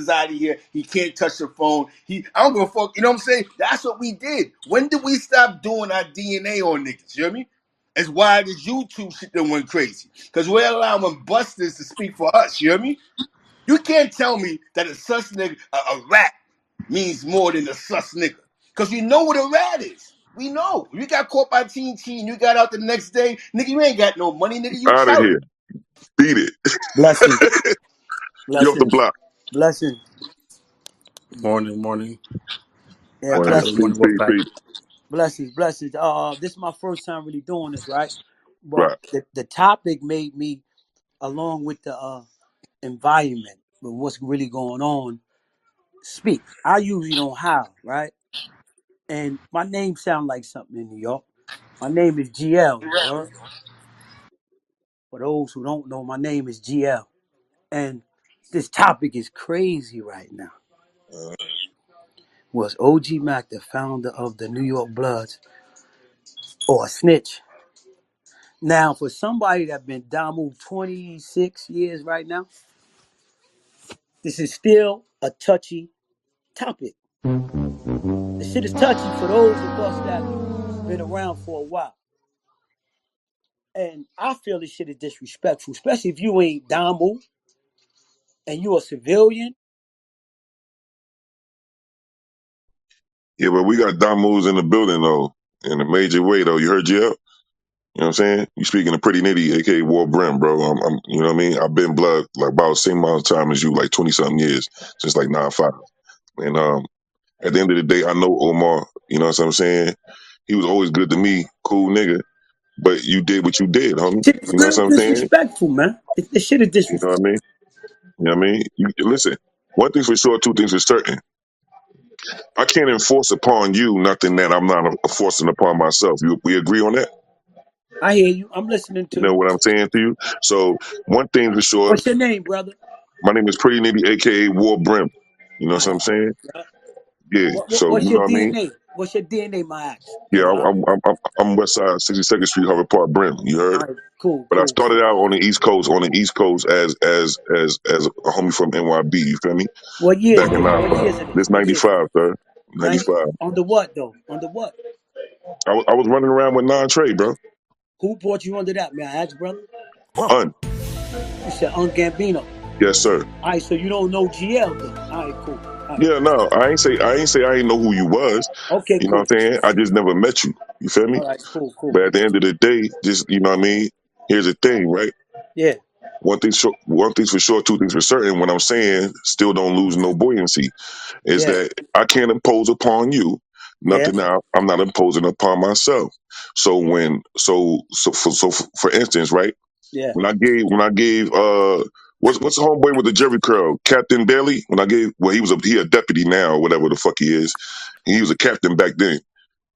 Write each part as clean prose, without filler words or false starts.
out of here. He can't touch the phone. I don't give a fuck. You know what I'm saying? That's what we did. When did we stop doing our DNA on niggas? You hear me? As why this YouTube shit done went crazy. Because we're allowing busters to speak for us. You hear me? You can't tell me that a sus nigga, a rat, means more than a sus nigga. Because we know what a rat is. We know. You got caught by Teen T and you got out the next day, nigga, you ain't got no money, nigga, you Out of chilling. here. Beat it. Blessings, You off the blessings, block. blessings. Morning. Yeah, Top Morning. of the blessings, morning, Wolfpack. Peace. blessings, blessings. This is my first time really doing this, right? But Right. the topic made me, along with the environment, with what's really going on, speak. I usually don't have, right? And my name sounds like something in New York. My name is GL. You heard? For those who don't know, my name is GL. And this topic is crazy right now. Was OG Mack the founder of the New York Bloods or a snitch? Now, for somebody that been Damu 26 years right now, this is still a touchy topic. The shit is touchy for those of us that been around for a while. And I feel this shit is disrespectful, especially if you ain't Damu and you a civilian. Yeah, but we got Don Moves in the building though, in a major way though. You heard GL? You know what I'm saying? You speaking of Pretty Nitty, aka War Brim, bro. You know what I mean? I've been blood like about the same amount of time as you, like 20 something years, since like 9-5. And at the end of the day, I know Omar, you know what I'm saying? He was always good to me, cool nigga. But you did what you did, homie. Shit is You know what real I'm saying? disrespectful, man. This shit is You know what disrespectful. I mean? You know what I mean? Listen, one thing for sure, two things for certain. I can't enforce upon you nothing that I'm not forcing upon myself. We agree on that? I hear you. I'm listening You to know you. what I'm saying to you? So one thing for sure, What's your name, brother? my name is Pretty Nitty, aka War Brim. You know All what I'm right. saying? Yeah. Yeah. So What's you your know what I mean? DNA? What's your DNA, my axe? Yeah, Because I'm West Side, 62nd Street, Harvard Park, Brim. You heard? all right, cool, But I cool, cool. started out on the East Coast as a homie from NYB. You feel me? What year Back is in this? What year 9-5. is it? This What year is it? 95, sir. 90, 95. under what though? Under what? I was running around with non-trade, bro. Who brought you under that, man? I ask, brother. Un. You said Gambino. Yes, sir. All right, so you don't know GL then. All right, cool. All right. Yeah, no, I ain't say I ain't know who you was. Okay, You know cool. what I'm saying? I just never met you. You feel me? All right, cool, cool. But at the end of the day, just you know what I mean. Here's the thing, right? Yeah, One thing's for sure, two things for certain. When I'm saying still don't lose no buoyancy, is yeah, that I can't impose upon you yeah, nothing that I'm not imposing upon myself. So for instance, right? yeah. When I gave what's the homeboy with the Jerry curl? Captain Bailey? When I gave he a deputy now or whatever the fuck he is. He was a captain back then.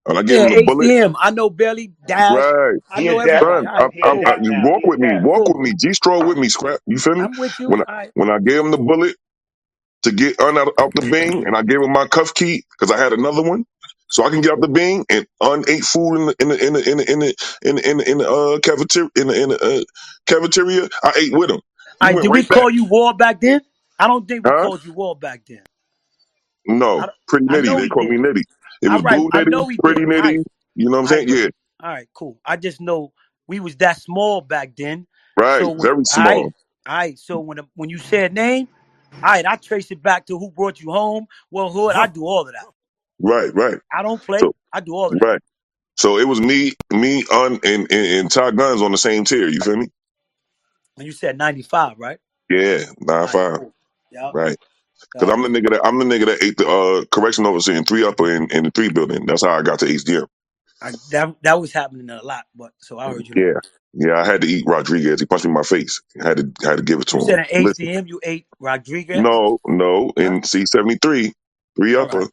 And I gave Yeah, him the bullet. HDM. I know Belly, Dash. Right. I He know a dap. everybody. Son, All right, He a cool, dap you now. walk He a with me, dap. walk with cool. me. G Straw with me, scrap. You feel me? I'm with you. When I All right. when I gave him the bullet to get out the bing, and I gave him my cuff key because I had another one, so I can get out the bing and ate food in the cafeteria cafeteria. I ate with him. He All right, went did we right back. call you War back then? I don't think we Huh? called you War back then. No, pretty I nitty. know They we call me did. nitty. It All was right, Boo I Nitty, know we pretty did. All right, nitty. You know what I'm all right, saying? Yeah, all right, cool. I just know we was that small back then. right. So when Very small. all right. So when you said name, all right, I trace it back to who brought you home. Well, hood, I do all of that. Right, right. I don't play. So I do all of that. right. So it was and Todd Guns on the same tier. You feel me? And you said 95, right? Yeah, nine All right, five. cool. Yep, Right. Because yep. I'm the nigga that ate the correction officer in 3 Upper in the 3 building. That's how I got to HDM. That was happening a lot, but so I heard you know. Yeah. Yeah, I had to eat Rodriguez. He punched me in my face. I had to give it to You him. said in Listen, HDM you ate Rodriguez? no, Huh? in C73, 3 All right. Upper.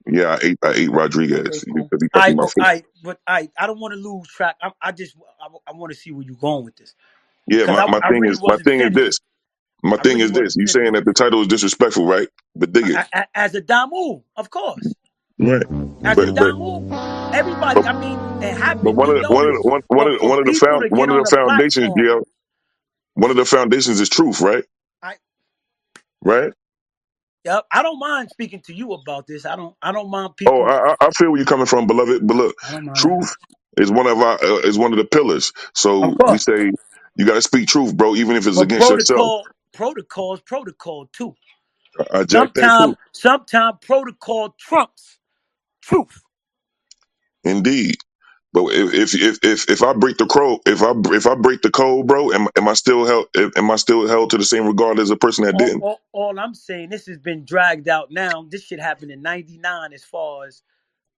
Yeah, I ate Okay, Rodriguez cool. because he punched me in my face. I don't want to lose track. I want to see where you're going with this Yeah, because my I thing really is my wasn't thing is finished. this. My I thing really is this. wasn't You saying finished. that the title is disrespectful, right? But dig it. As a Damu, of course. Right. As a But Damu, everybody. but I mean, it but happened. You know this. For one of the people to get one of on the a foundations, platform, yeah, one of the foundations is truth, right? I Right? Yep. I don't mind speaking to you about this. I don't mind Oh, people. I feel where you're coming from, beloved. But look, I don't mind that. truth is one of our is one of the pillars. Of So we course. say you got to speak truth, bro, even if it's But against yourself. protocol too. I jack that too. Sometime protocol trumps truth. Indeed. But if I break the code, if I break the code, bro, am I still held? Am I still held to the same regard as a person that didn't? All I'm saying, this has been dragged out now. This shit happened in '99 as far as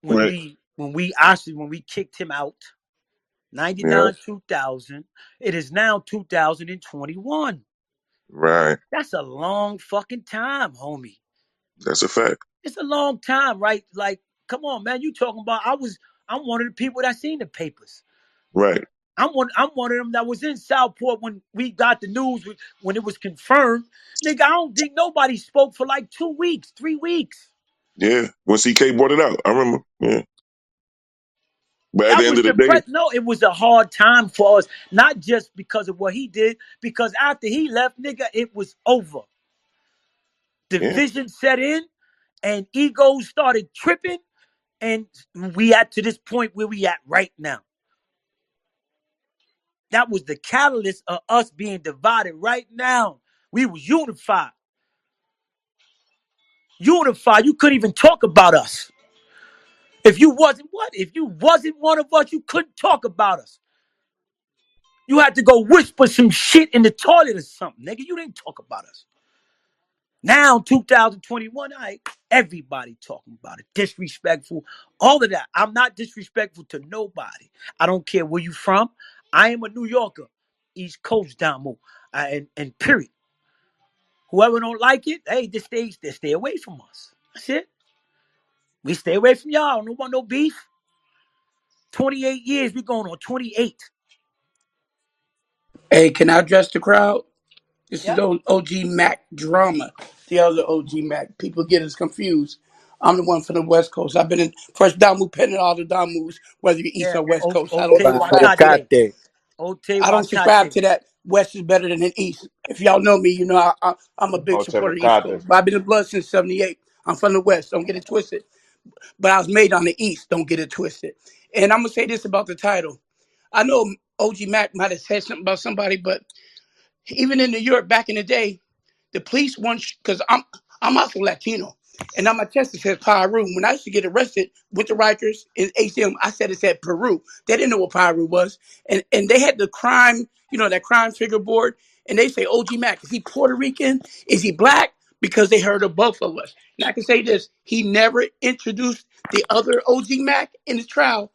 Right. when we kicked him out. Yeah. 99, 2000. It is now 2021. Right. That's a long fucking time, homie. That's a fact. It's a long time, right? Like, come on, man. You talking about I'm one of the people that seen the papers. Right. I'm one of them that was in Southport when we got the news when it was confirmed. Nigga, I don't think nobody spoke for like 2 weeks, 3 weeks. Yeah. When CK brought it out, I remember. Yeah. But at the That end was of the day, depressed. No, it was a hard time for us, not just because of what he did, because after he left, nigga, it was over. yeah, Division set in and egos started tripping, and we at to this point where we at right now. That was the catalyst of us being divided right now. We was unified. Unified. You couldn't even talk about us. If you wasn't what? If you wasn't one of us, you couldn't talk about us. You had to go whisper some shit in the toilet or something, nigga. You didn't talk about us. Now, 2021, everybody talking about it. Disrespectful, all of that. I'm not disrespectful to nobody. I don't care where you from. I am a New Yorker, East Coast Damo, and period. Whoever don't like it, hey, just stay away from us. That's it. We stay away from y'all. Don't want no beef. 28 years, we going on 28. Hey, can I address the crowd? This is Yep. OG Mack drama. The other OG Mack. People get us confused. I'm the one from the West Coast. I've been in first Damu pen all the Damus, whether you're East Yeah. or West Coast. I don't Ote subscribe to that. Wakate. Tocate. Ote I don't subscribe Wakate. to that. West is better than the East. If y'all know me, you know I'm a big supporter of East Otevocado. Coast. But I've been in blood since '78. I'm from the West. Don't get it twisted. But I was made on the East. Don't get it twisted. And I'm gonna say this about the title. I know OG Mack might have said something about somebody, but even in New York back in the day, the police want because I'm also Latino, and on my chest it says Peru. When I used to get arrested with the Rikers in ACM, I said it said Peru. They didn't know what Peru was, and they had the crime, that crime figure board, and they say OG Mack, is he Puerto Rican? Is he black? Because they heard of both of us. And I can say this: he never introduced the other OG Mack in the trial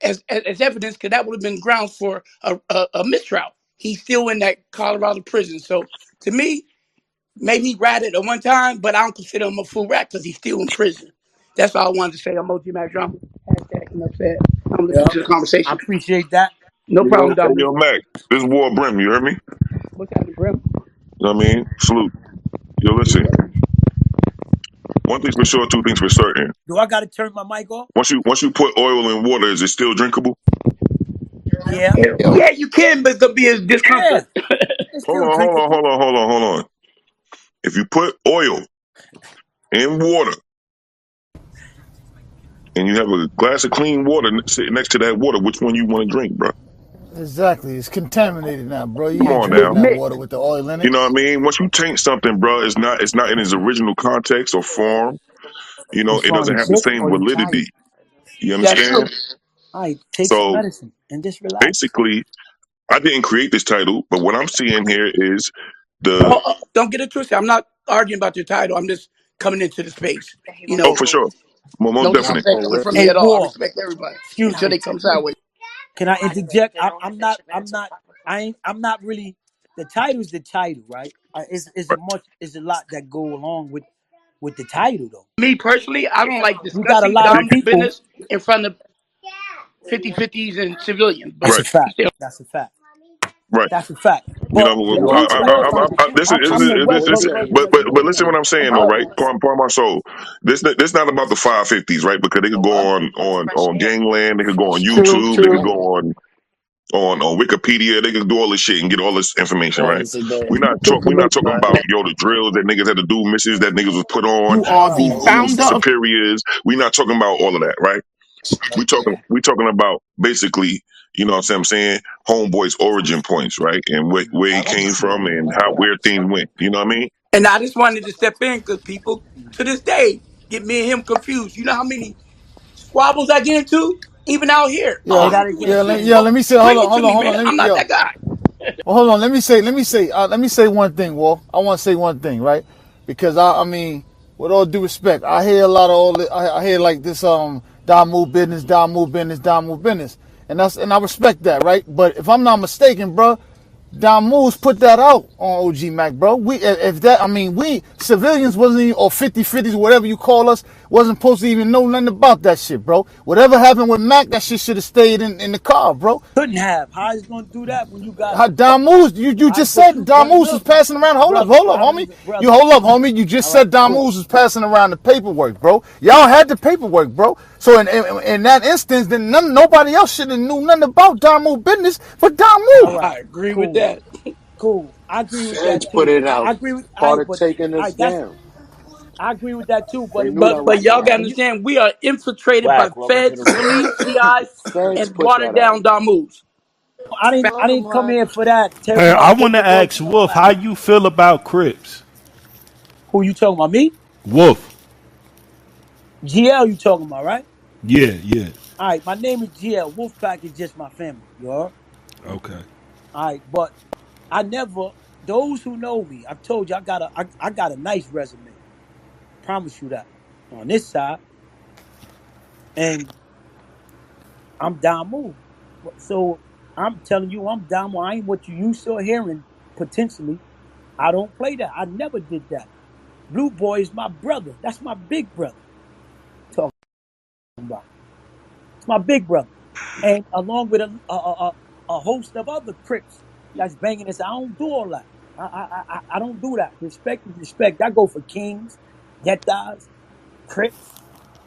as evidence, because that would have been grounds for a mistrial. He's still in that Colorado prison. So to me, maybe he ratted at one time, but I don't consider him a full rat because he's still in prison. That's all I wanted to say. I'm OG Mac Drama. Hashtag enough said. I'm listening Yep. to the I conversation. appreciate that. No problem, hey, Dominic. yo, Mac, this War Brim, you heard me? What's happening, Brim? You know what I mean? Salute. Yo, listen. One thing's for sure, two things for certain. Do I gotta turn my mic off? Once you put oil in water, is it still drinkable? Yeah. Yeah, you can, but it's gonna be a Yeah. discomfort. It's Hold still on, hold on, drinkable. hold on, hold on, hold on. If you put oil in water and you have a glass of clean water sitting next to that water, which one you want to drink, bro? Exactly. It's contaminated now, bro. You Come ain't on It's drinking now. that water mixed. with the oil in You it. know what I mean? Once you taint something, bro, it's not in its original context or form. You It doesn't falling have the sick same or you tired? validity. You That's true. understand? All right, take some So medicine and just relax. basically, I didn't create this title, but what I'm seeing here is the Don't get it twisted. I'm not arguing about your title. I'm just coming into the space. oh for sure, well, most No definite. disrespect coming from me Hey, at all. I War. respect everybody Excuse until me. they come sideways. Can I interject? I'm not really. The title's the title, right? Is a lot that go along with the title though. Me personally, I don't like You got a discussing lot of Dom's people. business in front of 50-50s and civilians, That's but a Right, fact. still. That's a fact. right. That's a fact. You But know, the people also, this I'm the West Coast is, version of but you. listen what I'm saying though, right? Part of my soul. This not about the 550s, right? Because they could go on gangland, they could go on True, YouTube, they could true. go on on Wikipedia. They can do all this shit and get all this information, right? Once a day. We're not talking about the drills that niggas had to do, missions that niggas was put on, You are All the right. who's founder of. superiors. We're not talking about all of that, right? We talking about basically, you know what I'm saying, homeboy's origin points, right? And where he came from and how where things went. You know what I mean? And I just wanted to step in because people to this day get me and him confused. You know how many squabbles I get into, even out here. Oh, Say Yeah, I that ain't doing again, yeah, shit, please. bro. let me say, Bring it to me, man. I'm not that guy. well, hold on, let me say one thing, Wolf. I want to say one thing, right? Because I mean, with all due respect, I hear a lot of all the, I hear like this, down move business, down move business, down move business, and I respect that, right? But if I'm not mistaken, bro, Don Moose put that out on OG Mac, bro. We if that, I mean, we civilians wasn't even, or 50-50s, whatever you call us, wasn't supposed to even know nothing about that shit, bro. Whatever happened with Mac, that shit should have stayed in the car, bro. Couldn't have. How is gonna do that when you got? How Don Moose, you All right, just but said you, Don but Moose was look, passing around. brother, Hold up, I don't homie. even, You brother. hold up, homie. You just All right, said Don cool. Moose was passing around the paperwork, bro. Y'all had the paperwork, bro. So in that instance, then nobody else should have knew nothing about Don Moose business but Don All Moose. right, I agree with cool, that. cool. I agree with Feds that put too. it I out. agree with. Part of But taking all us right, that's. down. I agree with that too. They But knew when that was But gonna y'all gotta when you, happen. understand, we are infiltrated by Wack, welcome to the feds, room. police, CIs, Feds and put watered that out. down Don moves. I didn't come here for that. Talking Hey, about I want to paperwork ask and all Wolf that. how you feel about Crips. Who you talking about? Me? Wolf. GL you talking about, right? Yeah, yeah. All right, my name is GL. Wolfpack is just my family, you heard? Okay. All right, but I never. Those who know me, I've told you I got a nice resume. Promise you that. On this side, and I'm down move. So I'm telling you, I'm down move. I ain't what you used to hearing potentially. I don't play that. I never did that. Blue Boy is my brother. That's my big brother. Talking about. It's my big brother, and along with a host of other Crips that's banging this. I don't do all that. I don't do that. Respect is respect. I go for kings, Yetas, Crips.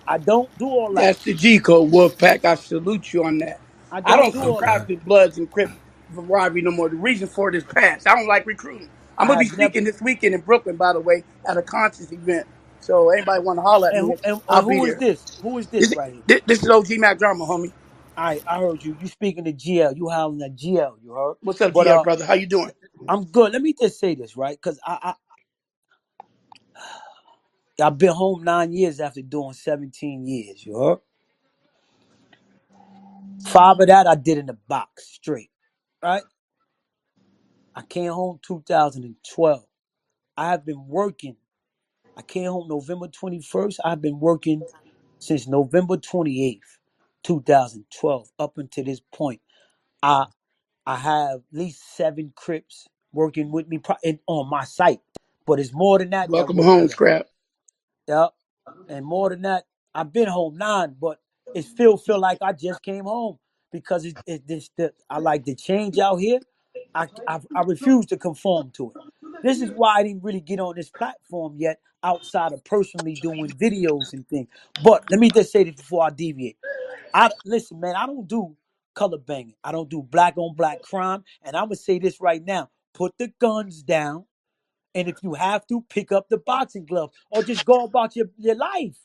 I don't do all that. That's the G code, Wolfpack. I salute you on that. I I don't don't do all Okay. that. subscribe to Bloods and Crips for robbery no more. The reason for it is past. I don't like recruiting. I'm I gonna be have never. speaking this weekend in Brooklyn, by the way, at a conscious event. So anybody want to holler at And me, who and I'll be who is there. this? Who is this This, right here? this is OG Mack drama, homie. I heard you. You speaking to GL. You howling at GL. You heard. What's up, But GL brother? How you doing? I'm good. Let me just say this right, because I've been home 9 years after doing 17 years. You heard. 5 of that I did in the box straight. Right. I came home 2012. I have been working. I came home November 21st. I've been working since November 28th, 2012, up until this point. I I have at least 7 Crips working with me on my site, but it's more than that Welcome work for home, them. Scrap. Yep. And more than that, I've been home 9, but it still feel like I just came home because I like the change out here. I refuse to conform to it. This is why I didn't really get on this platform yet, outside of personally doing videos and things. But let me just say this before I deviate. I listen, man. I don't do color banging. I don't do black on black crime. And I'm gonna say this right now: put the guns down, and if you have to, pick up the boxing glove or just go about your life.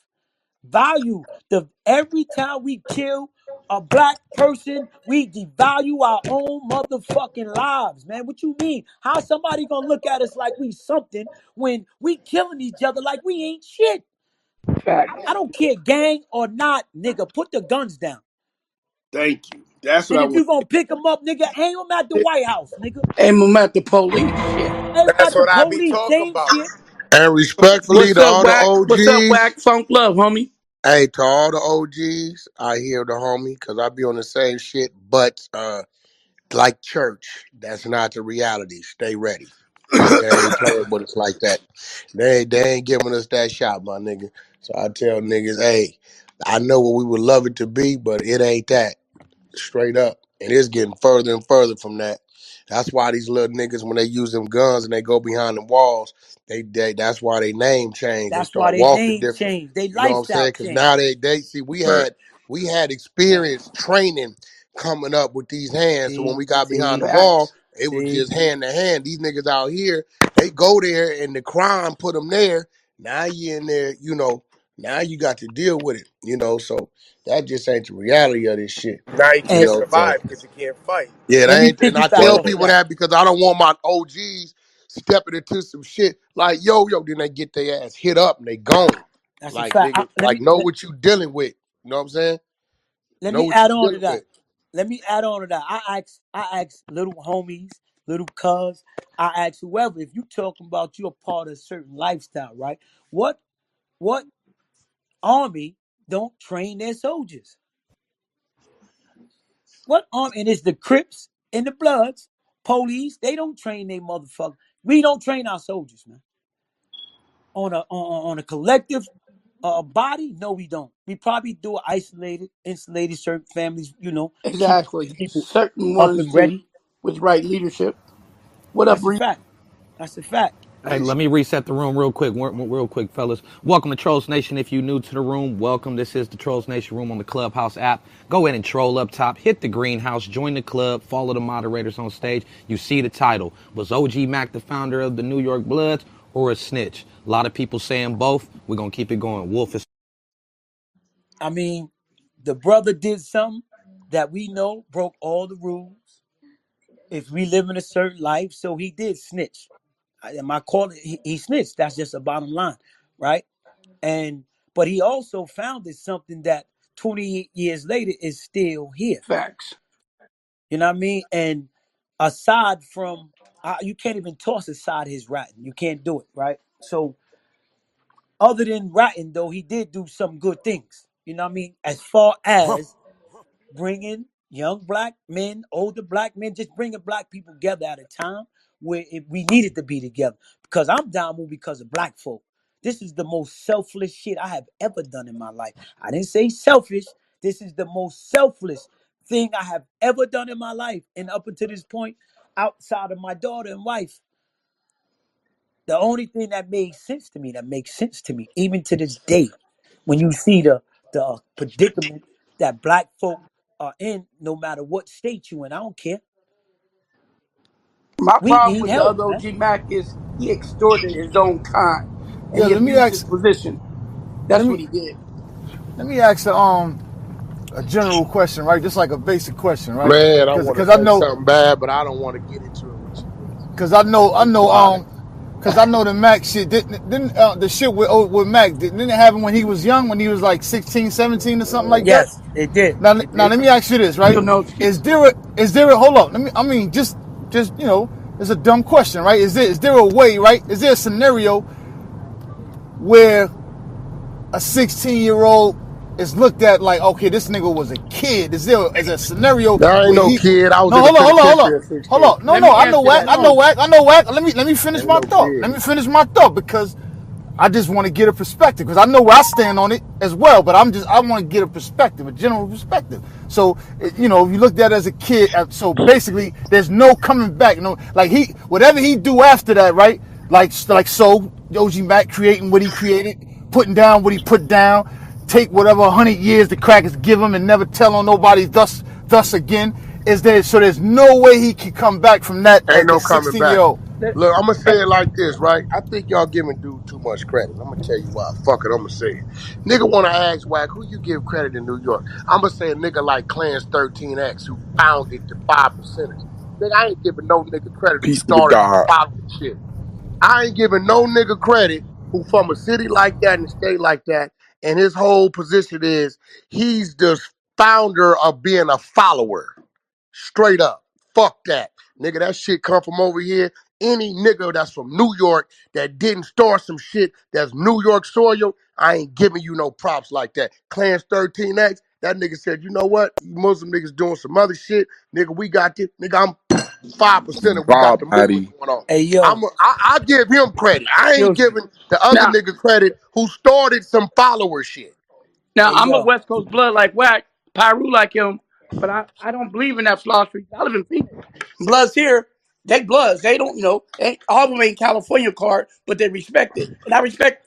Value the every time we kill a black person, we devalue our own motherfucking lives, man. What you mean? How somebody gonna look at us like we something when we killing each other like we ain't shit? I Facts. don't care, gang or not, nigga. Put the guns down. Thank you. That's what And I if want. you gonna pick them up, nigga, aim them at the White House, nigga. Aim 'em at the police. Shit. Aim 'em That's at the what I be police. talking Same about. shit. And respectfully What's to up, all the Wack? What's up, OGs, Wack? Funk love, homie. hey, to all the OGs, I hear the homie because I be on the same shit, but like church, that's not the reality. Stay ready. They ain't playing with us like that. They ain't giving us that shot, my nigga. So I tell niggas, hey, I know what we would love it to be, but it ain't that. Straight up. And it's getting further and further from that. That's why these little niggas, when they use them guns and they go behind the walls, they that's why they name change. They That's why start they walking name different. changed. They You know what I'm lifestyle saying? Because changed. now they see Right. we had experience training coming up with these hands. So when See, we got behind see, the ball, Facts. it was see. just hand to hand. These niggas out here, they go there and the crime put them there. Now you in there, now you got to deal with it. So that just ain't the reality of this shit, Now you you can't And know. So survive because you can't fight. yeah, let they me ain't, and I piggyback tell off of people that. that because I don't want my OGs stepping into some shit like yo, then they get their ass hit up and they gone. That's a Like fact. nigga, like know what you dealing with. You know what I'm saying? Let Know me what you add on to dealing that. with. Let me add on to that. I ask little homies, little cuz, I ask whoever, if you talking about you're a part of a certain lifestyle, right? What army don't train their soldiers? What army, and it's the Crips and the Bloods, police, they don't train their motherfucker. We don't train our soldiers, man. On a collective body, no, we don't. We probably do it isolated, insulated, certain families, keep Exactly. people Certain up ones and do ready. with right leadership. What up, That's a Bree? fact. That's a fact. Hey, let me reset the room real quick, fellas. Welcome to Trolls Nation. If you're new to the room, welcome. This is the Trolls Nation room on the Clubhouse app. Go ahead and troll up top, hit the greenhouse, join the club, follow the moderators on stage. You see the title. Was OG Mack the founder of the New York Bloods or a snitch? A lot of people saying both. We're going to keep it going. Wolf is I mean, the brother did something that we know broke all the rules. If we live in a certain life, so he did snitch. Am I calling? He snitched. That's just a bottom line, right? And but he also founded something that 20 years later is still here. Facts. You know what I mean? And aside from, you can't even toss aside his ratting. You can't do it, right? So other than ratting, though, he did do some good things. You know what I mean? As far as bringing young black men, older black men, just bringing black people together at a time where we needed to be together. Because I'm down with because of black folk. This is the most selfless shit I have ever done in my life. I didn't say selfish. This is the most selfless thing I have ever done in my life. And up until this point, outside of my daughter and wife, the only thing that made sense to me, that makes sense to me, even to this day, when you see the predicament that black folk are in, no matter what state you in, I don't care. My We problem need with the help, other man. OG Mac is he extorted his own kind and Yeah, he abused his position. let That's what me he did. let me ask a general question, right? Just like a basic question, right? Man, I Because want to because I say know something bad, but I don't want to get into it with you niggas. because I know Be quiet. because I know the Mac shit didn't the shit with Mac didn't it happen when he was young, when he was like 16, 17 or something like that? Yes, it did. Now, It now did. let me ask you this, right? So no Is excuse. there a hold on? Let me. I mean, just it's a dumb question, right? Is there a way, right? Is there a scenario where a 16-year-old is looked at like, okay, this nigga was a kid? Is there a scenario There ain't where no he? kid. I was No, in the hold on, hold on, hold penitentiary at on, hold 16. on. No, Let no, me I know answer Wack, that. I know No. Wack, I know Wack. Let me finish Ain't my no thought. Let kid. me finish my thought because I just want to get a perspective because I know where I stand on it as well. But I want to get a perspective, a general perspective. So if you looked at it as a kid, so basically there's no coming back. No, like whatever he do after that, right? So OG Mack creating what he created, putting down what he put down, take whatever 100 years the crackers give him and never tell on nobody thus again. There's no way he can come back from that Ain't as a no coming 16 year back. old. Let- Look, I'm gonna say it like this, right? I think y'all giving dude too much credit. I'm gonna tell you why. Fuck it, I'm gonna say it. Nigga wanna ask Wack, who you give credit in New York? I'm gonna say a nigga like Clarence 13X who founded the 5%ers. Nigga, I ain't giving no nigga credit who Peace be to started the God. following shit. I ain't giving no nigga credit who from a city like that and a state like that, and his whole position is he's the founder of being a follower. Straight up. Fuck that. Nigga, that shit come from over here. Any nigga that's from New York that didn't start some shit that's New York soil, I ain't giving you no props like that. Clarence 13X, that nigga said, you know what? You Muslim niggas doing some other shit. Nigga, we got this. Nigga, I'm 5% and we got Bob the movement Addy. going on. Hey, yo, I give him credit. I ain't excuse me. giving the other Now, nigga credit who started some follower shit. now Hey, I'm a yo. West Coast blood like Wack, Pyru like him, but I don't believe in that philosophy. I live in Phoenix. Bloods here, they bloods. They don't, all of them ain't California card, but they respect it. And I respect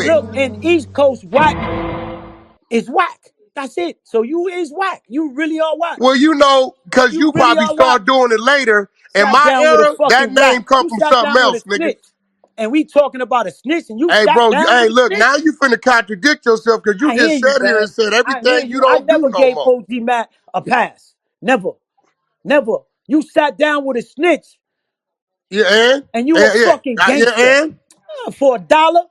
quick. look, in East Coast, Wack is Wack. That's it. So you is Wack. You really are Wack. Well, you know, because You you really probably are Wack. start doing it later. In Sat my down with a era, that fucking name Wack. come You from sat something down with a else, nigga. snitch. and we talking about a snitch, and you Hey, sat bro. down Hey, with a look. snitch. Now you finna contradict yourself because you I hear just you, sat here and man. said I hear everything you you. I don't do never no gave more. OG Mack a pass. Never, never. You sat down with a snitch, Yeah, and and you a yeah, fucking yeah, gangster. and For a dollar,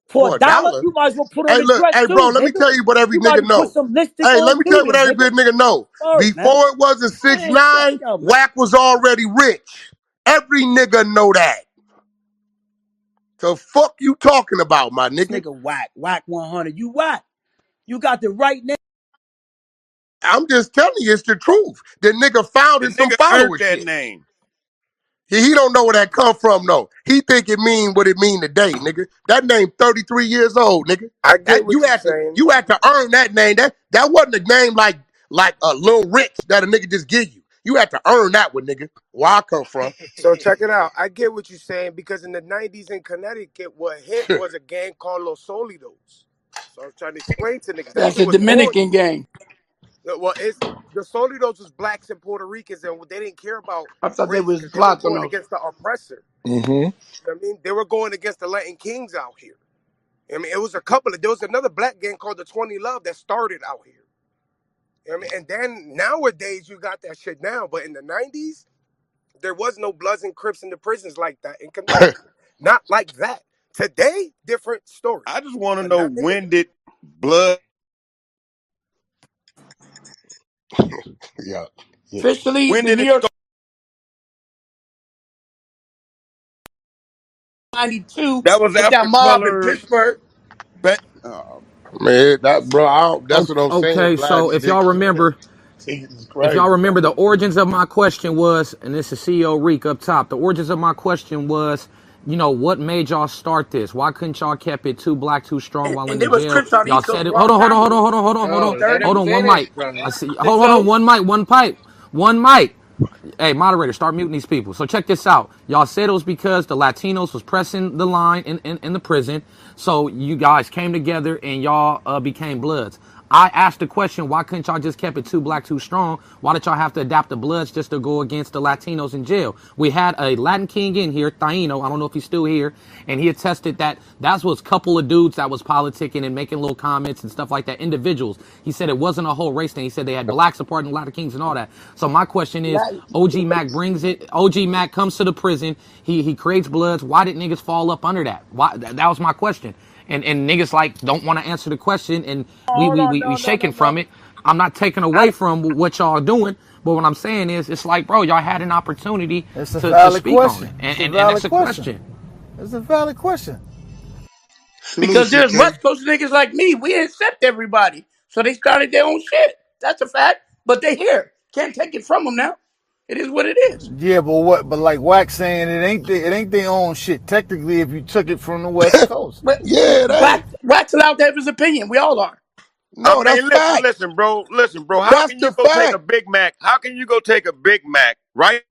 for a for a dollar, dollar. you might as well put on Hey, a look. dress Hey, bro. too, Let me nigga. tell you what every You might nigga as well put know. some lipstick Hey, on let me tell too, you what then, every nigga. nigga know. Word, man. Before it wasn't six Man, shut nine, up, man. Wack was already rich. Every nigga know that. So fuck you talking about, my This nigga. nigga whack 100. You whack. You got the right name. I'm just telling you, it's the truth. The nigga found The in some nigga earned follower that shit. name. He don't know where that come from, though. He think it mean what it mean today, nigga. That name 33 years old, nigga. I That get what you're saying. you had to earn that name. That wasn't a name like a Lil Rich that a nigga just give you. You had to earn that one, nigga. Where I come from. So check it out. I get what you're saying because in the 90s in Connecticut, what hit was a gang called Los Solidos. So I was trying to explain to niggas that That's shit a was born. Dominican gang. Well, it's the Solidos was blacks and Puerto Ricans, and they didn't care about I thought they race was because they were going Platinos. against the oppressor. Mm-hmm. You know what I mean, they were going against the Latin Kings out here. I mean, it was a couple of. There was another black gang called the 20 Love that started out here. You know what I mean, and then nowadays you got that shit now, but in the 90s there was no Bloods and Crips in the prisons like that in Connecticut. Not like that. Today, different story. I just want to But know, not in the when did blood? Yeah. Yeah. Officially, When the did New it York start? 92 That was with that after mob in color. Pittsburgh. Man, that bro, that's what I'm saying. Okay, so Blacks if y'all did kill. remember, Jesus if y'all Christ, remember, bro. the origins of my question was, and this is CEO Reek up top. The origins of my question was, what made y'all start this? Why couldn't y'all kept it too black, too strong while in And the there was jail? Crips on the Y'all East Coast said a it. Hold long on, hold on, time hold on, ago. hold on, hold on, hold In on, the Bro, let him hold 30s. on. One mic. finish, bro. I see. Six Hold on. O's. One mic. One pipe. One mic. Hey, moderator, start muting these people. So check this out. Y'all said it was because the Latinos was pressing the line in the prison. So you guys came together and y'all became Bloods. I asked the question, why couldn't y'all just kept it too black, too strong? Why did y'all have to adapt the Bloods just to go against the Latinos in jail? We had a Latin king in here, Taino. I don't know if he's still here. And he attested that was a couple of dudes that was politicking and making little comments and stuff like that. Individuals. He said it wasn't a whole race thing. He said they had blacks supporting Latin kings and all that. So my question is, Latin OG people Mack race. brings it. OG Mack comes to the prison. He creates Bloods. Why did niggas fall up under that? Why? That was my question. And niggas like don't want to answer the question, and we Hold we on, we we no, no, no, shaking from no. it. I'm not taking I away from what y'all doing, but what I'm saying is, it's like, bro, y'all had an opportunity It's a to valid speak on question. it, It's a and valid that's a question. question. It's a valid question. Salute Because you, there's King. West Coast niggas like me. We accept everybody. So they started their own shit. That's a fact. But they here. Can't take it from them now. It is what it is. Yeah, but what? But like Wax saying, it ain't their own shit. Technically, if you took it from the West Coast. But Yeah, it ain't. Wax allowed to have his opinion. We all are. I No, that's mean, listen, fact. listen, bro, listen, bro. How That's can you the go take a fact. Big Mac? How can you go take a Big Mac, right?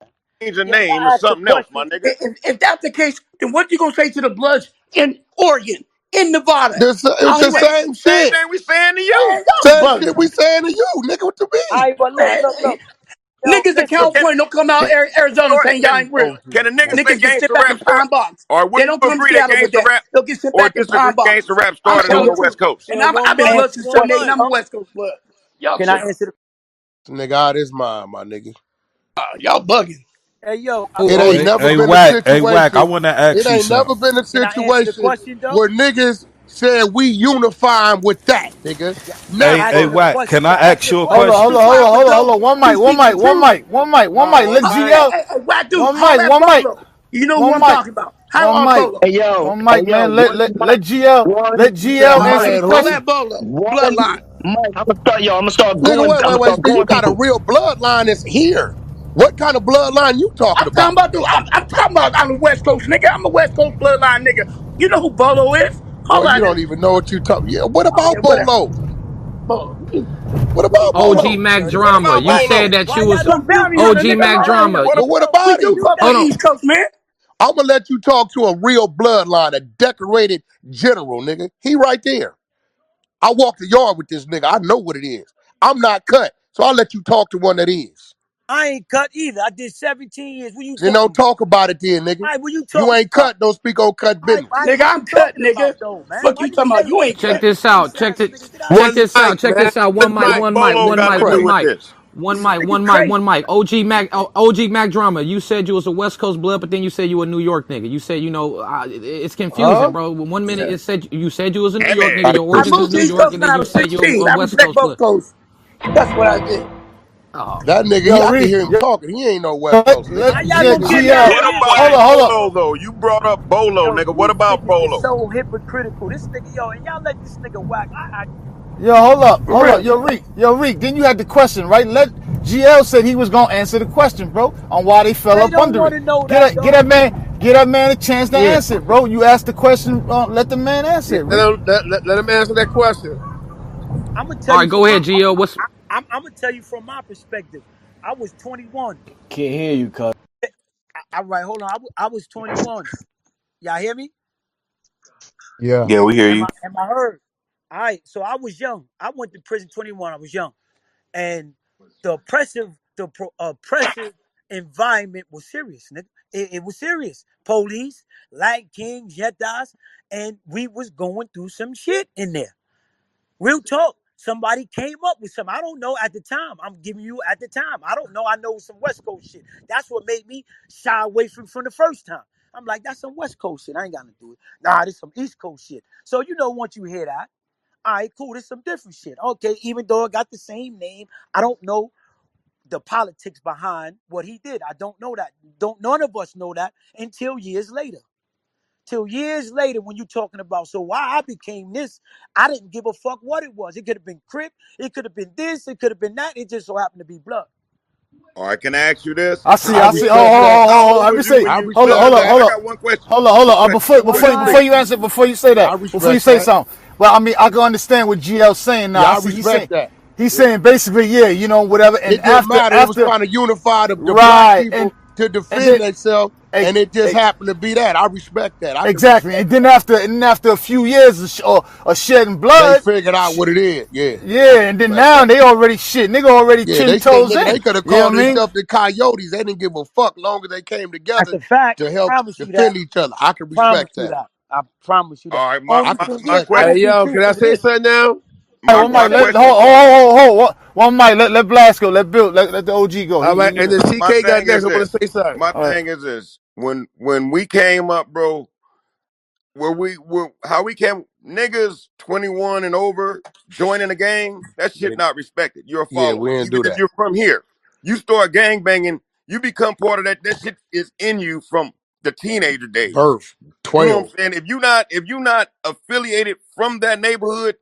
Change the yeah, but name to I asked the something else, my question. nigga. If that's the case, then what you gonna say to the Bloods in Oregon, in Nevada, It's out the west? same Same shit. thing we saying to Man, you. y'all Same shit we bugging. saying to you, nigga. What you mean? All right, but Man, look. Yo, niggas in listen. So can California don't come out Can, Arizona go ahead, saying y'all ain't real. can a nigga say Niggas can sit gangster back rap in start, Pine Box. or would They you don't come to agree that Seattle with gangster that. rap They'll get sit or back in disagree Pine Box. gangster rap I'm started on So, the telling West truth. Coast? And so I've one been mic, blood since one 78 and mic. I'm a West Coast blood. Y'all Can I tripping. answer the? nigga out his mind, my nigga. Y'all bugging. Hey, yo, It Oh, ain't Hey, never hey, been a Wack. Hey, Wack. I situation. want to It ask you ain't never something. been a can I answer the situation question though? where niggas said we unifying with that, nigga. Yeah, I Hey, asked hey, you Never. the Wack. question. Can I Yeah, I asked ask you the you a Hold on, question. hold question? on, hold Unify on, with hold on, hold those on. One who mic, one speak mic, the one truth. mic, one mic, one mic. Let All Hey, right. GL. hey, hey, what dude? One mic, Holler at one mic, Bolo. You know who one I'm mic, talking about. Holler one at mic, Bolo. one mic, man. One Let mic, GL one, let You said GL mic, holler answer the at Holler who? question. at Bolo. one Bloodline. mic. I'm gonna start Nigga, going. wait, I'm wait, gonna wait. start So you going got a people. real bloodline that's here. What kind of bloodline you talking I'm talking about? about dude. I'm talking about I'm a West Coast nigga. I'm a West Coast bloodline nigga. You know who Bolo is? Bro, Holler you at don't him. even know what you talking. Yeah, what Oh about yeah, whatever. Bolo? Bolo. What Hey, about OG Bolo? Mac Yo, this What nigga drama. about You whack. said Bolo? that Why you y'all was some don't mute bounty him? hunter OG nigga. Mac Holler at him. drama. What Well, what Yo, We about do him? mute fuck that with Hold the on. East Coast, man. I'm gonna let you talk to a real bloodline, a decorated general, nigga. He right there. I walk the yard with this nigga. I know what it is. I'm not cut, so I'll let you talk to one that is. I ain't cut either. I did 17 years. What you Then talking don't about? talk about it then, All nigga. right, what you You talking ain't about? cut, don't speak on cut business. Nigga, What I'm you cut, talking about nigga. though, man? Fuck Why you you talking about? saying You that ain't shit? Check cut. this Face out. ass nigga, get out of Check here. One this out. mic, Check man. this out. One mic. One mic. Bolo One got to mic. Hold do One on. with mic. this. One This mic. nigga One mic. crazy. One mic. OG Mac. OG Mac drama. You said you was a West Coast blood, but then you said you a New York nigga. You said it's confusing, Huh? bro. One minute it said you said you was a New Hey, York man. nigga. Got a Your I origins question. is moved to New East York, Coast and when then I you was said you're 16. a I West respect Coast both blood. coasts. That's what I did. Oh That man. nigga, Yo, I can Reek, hear him talking. He ain't no West Coast nigga. How y'all yeah, gonna Nigga, get he mad GL. What at me Indiana. and about say Hold on, I'm hold West on. Bolo, Coast? though? You brought up Bolo, Yo, nigga. What these about niggas is Bolo? so hypocritical. This nigga, yo, and y'all let this nigga whack. Yo, hold up, For hold up. real. Yo, Reek. Then you had the question, right? GL said he was gonna answer the question, bro, on why they fell They up don't under want it. to know Get that a, get though. that man, get that man a chance to Yeah. answer it, bro. You asked the question, let the man answer Yeah, it, Reek. let him answer that question. I'm gonna tell All you right, go from my. ahead, Gio. What's I'm gonna tell you from my perspective. I was 21. Can't hear you, cuz. All right, hold on. I was 21. Y'all hear me? Yeah. Yeah, we hear Am you. I heard? All right. So I was young. I went to prison 21. I was young, and the oppressive environment was serious, nigga. It was serious. Police, Light Kings, Yetas, and we was going through some shit in there. Real talk. Somebody came up with something. I don't know at the time. I'm giving you at the time. I don't know. I know some West Coast shit. That's what made me shy away from the first time. I'm like, that's some West Coast shit. I ain't got to do it. Nah, this some East Coast shit. So once you hear that, all right, cool. This some different shit. Okay, even though it got the same name, I don't know the politics behind what he did. I don't know that. Don't none of us know that until years later. Till years later, when you talking about so why I became this, I didn't give a fuck what it was. It could have been Crip, it could have been this, it could have been that. It just so happened to be blood. All right, can I ask you this? I see, I I see. Oh, respect that. How Let old me was you say, when I you? hold up, Look, respect hold look, up, look. that. hold I up. got one question. Hold up. Respectfully, Before respectfully. you answer, I before you respect say that. something, well, I mean, I can understand what GL's saying now. Yeah, I I see respect that. he's saying basically, yeah, whatever. And It didn't matter. It was after, trying to unify the black right, people to and defend then, themselves, eh, and it just eh, happened to be that. I respect that. I can exactly. respect And then that. after a few years of shedding They blood, figured out what it is. Yeah, I yeah, can and then respect now that. they already nigga already Yeah, 10 they said, toes nigga, they in. could have You know called what I mean? themselves the coyotes. They didn't give a fuck long as they came That's together a fact. to I help promise you that. defend each other. I can Promise respect you that. that. I promise you that. All right, my, I Only my, can thing my is, respect I that. question. don't Hey, be yo, can I peeping say this. something now? Hey, My Let one me my mic. say Let this. question. one mic. Let Blast go. Let Bill. Let the OG go. All He right, need and to. then My CK got thing next. is I want this. to say something. My All right. thing is this. When we came up, bro, how we came niggas 21 and over joining a gang, that Yeah, shit not respected. You're a yeah, we follower. didn't Even do if that. you're from here. You start gang banging, you become part of that. That shit is in you from the teenager days. Birth You know what 12. I'm saying? If you not affiliated from that neighborhood,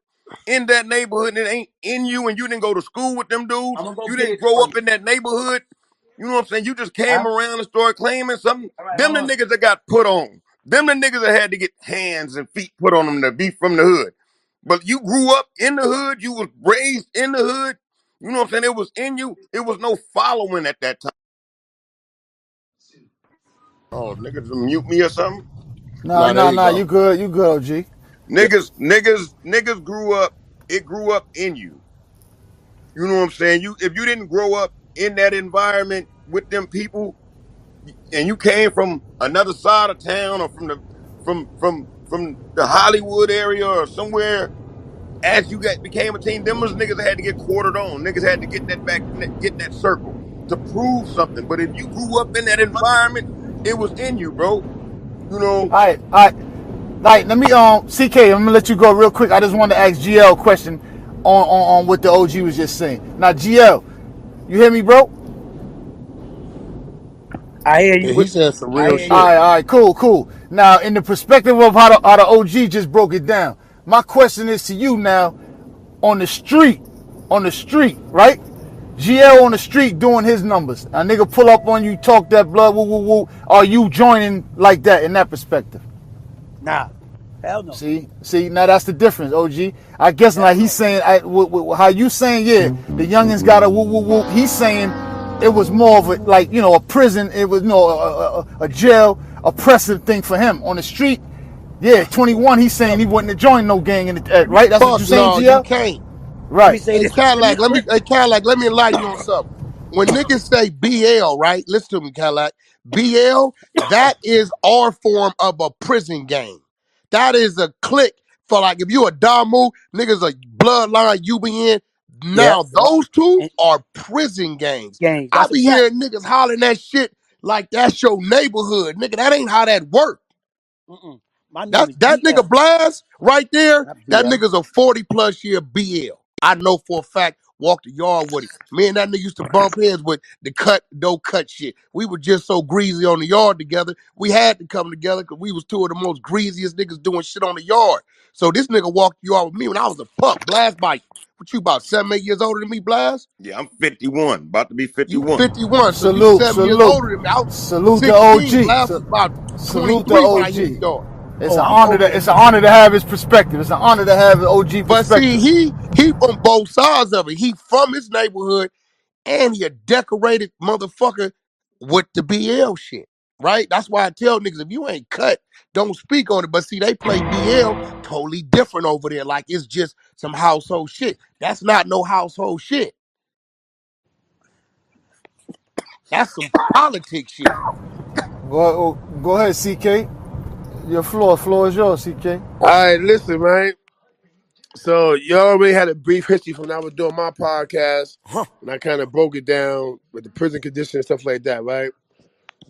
in that neighborhood, and it ain't in you, and you didn't go to school with them dudes, I'm gonna go you get didn't it grow for you. up in that neighborhood. You know what I'm saying? You just came Huh? around and started claiming something. All right, Them hold the on. niggas that got put on. Them the niggas that had to get hands and feet put on them to be from the hood. But you grew up in the hood. You was raised in the hood. You know what I'm saying? It was in you. It was no following at that time. Oh, niggas mute me or something? Nah, there you Nah. go. You good, OG. Yeah, Niggas grew up. It grew up in you. You know what I'm saying? If you didn't grow up in that environment with them people, and you came from another side of town or from the Hollywood area or somewhere, as you became a teen, them was niggas that had to get quartered on. Niggas had to get get in that circle to prove something. But if you grew up in that environment, it was in you, bro. You know, All right. Like, let me CK, I'm gonna let you go real quick. I just wanted to ask GL a question on what the OG was just saying. Now, GL, you hear me, bro? I hear yeah, you. he said some I real hear you. shit. All right, cool. Now, in the perspective of how the OG just broke it down, my question is to you now, on the street, right? GL on the street doing his numbers. A nigga pull up on you, talk that blood, woo, woo, woo. Are you joining like that in that perspective? Nah. Hell no. See, now that's the difference, OG. I guess Hell like he's no. saying, how you saying, yeah, the youngins got a woo woo woo. He's saying it was more of a like a prison. It was a jail oppressive thing for him on the street. Yeah, 21. He's saying he wouldn't have joined no gang in the Let me right. That's what Fuck you're saying, no, you GL. can't. let me Right. say Hey this. Cadillac, let me enlighten you on something. when niggas say BL, right? Listen to me, Cadillac. BL, that is our form of a prison gang. That is a clique for like if you a Damu, niggas a bloodline you be in. Yep, Now yep. those two And are prison gangs. gangs. I That's a be fact. hearing niggas hollering that shit like that's your neighborhood. Nigga, that ain't how that work. Mm-mm. My name That is that BL, nigga Blast right there, not that BL. nigga's a 40 plus year BL. I know for a fact, walked the yard with him. Me and that nigga used to bump heads with the cut, no cut shit. We were just so greasy on the yard together. We had to come together because we was two of the most greasiest niggas doing shit on the yard. So this nigga walked the yard with me when I was a pup. Blast by, what you about 7, 8 years older than me, Blast? Yeah, I'm 51, about to be You 51. 51, so you Salute, 7 years salute, older than me. I was salute the 16. OG. Blast was about Salute the 23 when I hit the OG. yard. It's Oh, an I'm honor older to than it's an you. honor to have his perspective. It's an honor to have an OG But see, perspective. he on both sides of it. He from his neighborhood and he a decorated motherfucker with the BL shit. Right? That's why I tell niggas if you ain't cut, don't speak on it. But see, they play BL totally different over there. Like it's just some household shit. That's not no household shit. That's some politics shit. Go ahead, CK. Your floor is yours, CK. All right, listen, right? So you already had a brief history from when I was doing my podcast, and I kind of broke it down with the prison condition and stuff like that, right?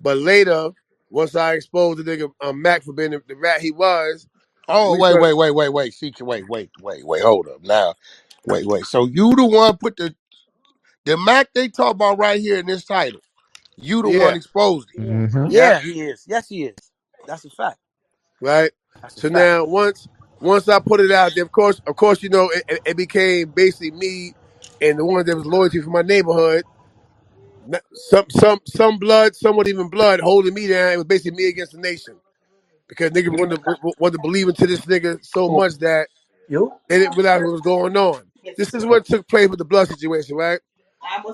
But later, once I exposed the nigga Mac for being the rat he was, Oh, we wait, started. wait, wait, wait, wait. CK, wait, hold up. Now, wait. So you the one put the Mac they talk about right here in this title. You the one Yeah, exposed it. yeah, Yeah, he is. Yes, he is. That's a fact. right. That's a So fact. now once I put it out there, of course, it became basically me and the one that was loyalty for my neighborhood. Some blood, somewhat even blood, holding me down. It was basically me against the nation because niggas wanted to believe into this nigga so Oh, much that you? they didn't realize what was going on. This is what took place with the blood situation, right?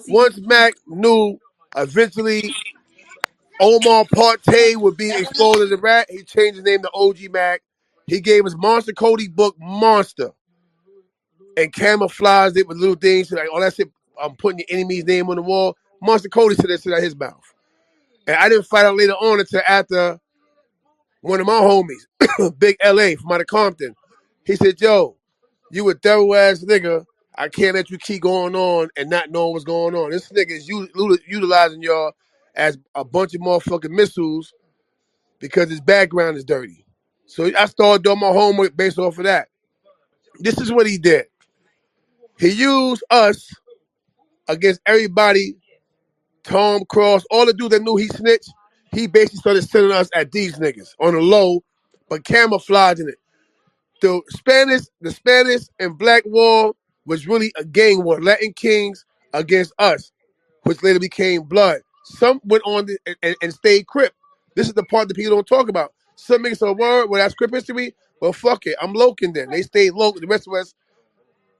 Once Mac knew eventually Omar Partey would be exposed as a rat, he changed his name to OG Mack. He gave his Monster Cody book Monster and camouflaged it with little things like, oh, that's it. I'm putting your enemy's name on the wall. Monster Cody said that shit out his mouth. And I didn't find out later on until after one of my homies, Big LA from out of Compton, he said, yo, you a thorough ass nigga. I can't let you keep going on and not knowing what's going on. This nigga is utilizing y'all as a bunch of motherfucking missiles because his background is dirty. So I started doing my homework based off of that. This is what he did. He used us against everybody, Tom Cross, all the dudes that knew he snitched. He basically started sending us at these niggas on the low, but camouflaging it. The Spanish and Black Wall was really a gang war. Latin Kings against us, which later became Blood. Some went on and stayed Crip. This is the part that people don't talk about. Some niggas say, word, well, that's Crip history. Well, fuck it. I'm Loken then. They stayed local. The rest of us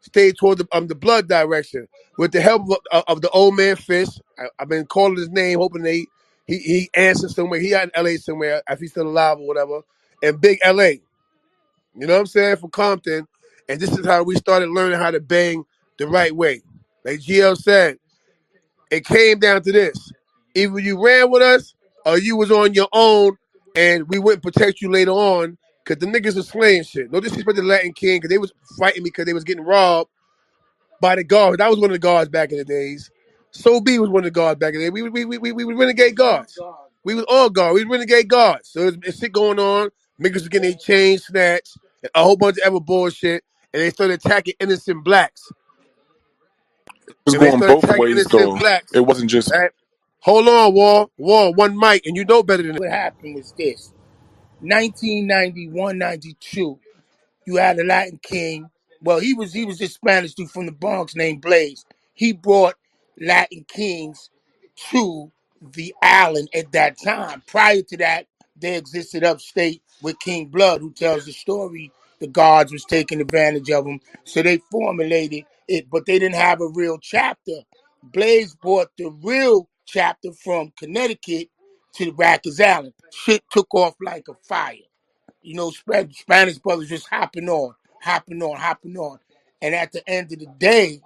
stayed toward the Blood direction. With the help of the old man Fish, I've been calling his name, hoping he answers somewhere. He out in LA somewhere, if he's still alive or whatever. And Big LA. You know what I'm saying? From Compton. And this is how we started learning how to bang the right way. Like GL said, it came down to this. Either you ran with us or you was on your own and we wouldn't protect you later on because the niggas was slaying shit. No disrespect to the Latin King because they was fighting me because they was getting robbed by the guards. I was one of the guards back in the days. So B was one of the guards back in the day. We was renegade guards. We was all guards. We was renegade guards. So it's shit going on. Niggas was getting their chains snatched, and a whole bunch of other bullshit. And they started attacking innocent blacks. And they started attacking innocent blacks. Right? Hold on, War, one mic, and you know better than that. What happened was this. 1991, 92. You had a Latin King. Well, he was this Spanish dude from the Bronx named Blaze. He brought Latin Kings to the island at that time. Prior to that, they existed upstate with King Blood, who tells the story the guards was taking advantage of them. So they formulated it, but they didn't have a real chapter. Blaze brought the real chapter from Connecticut to Rikers Island. Shit took off like a fire. Spanish brothers just hopping on. And at the end of the day,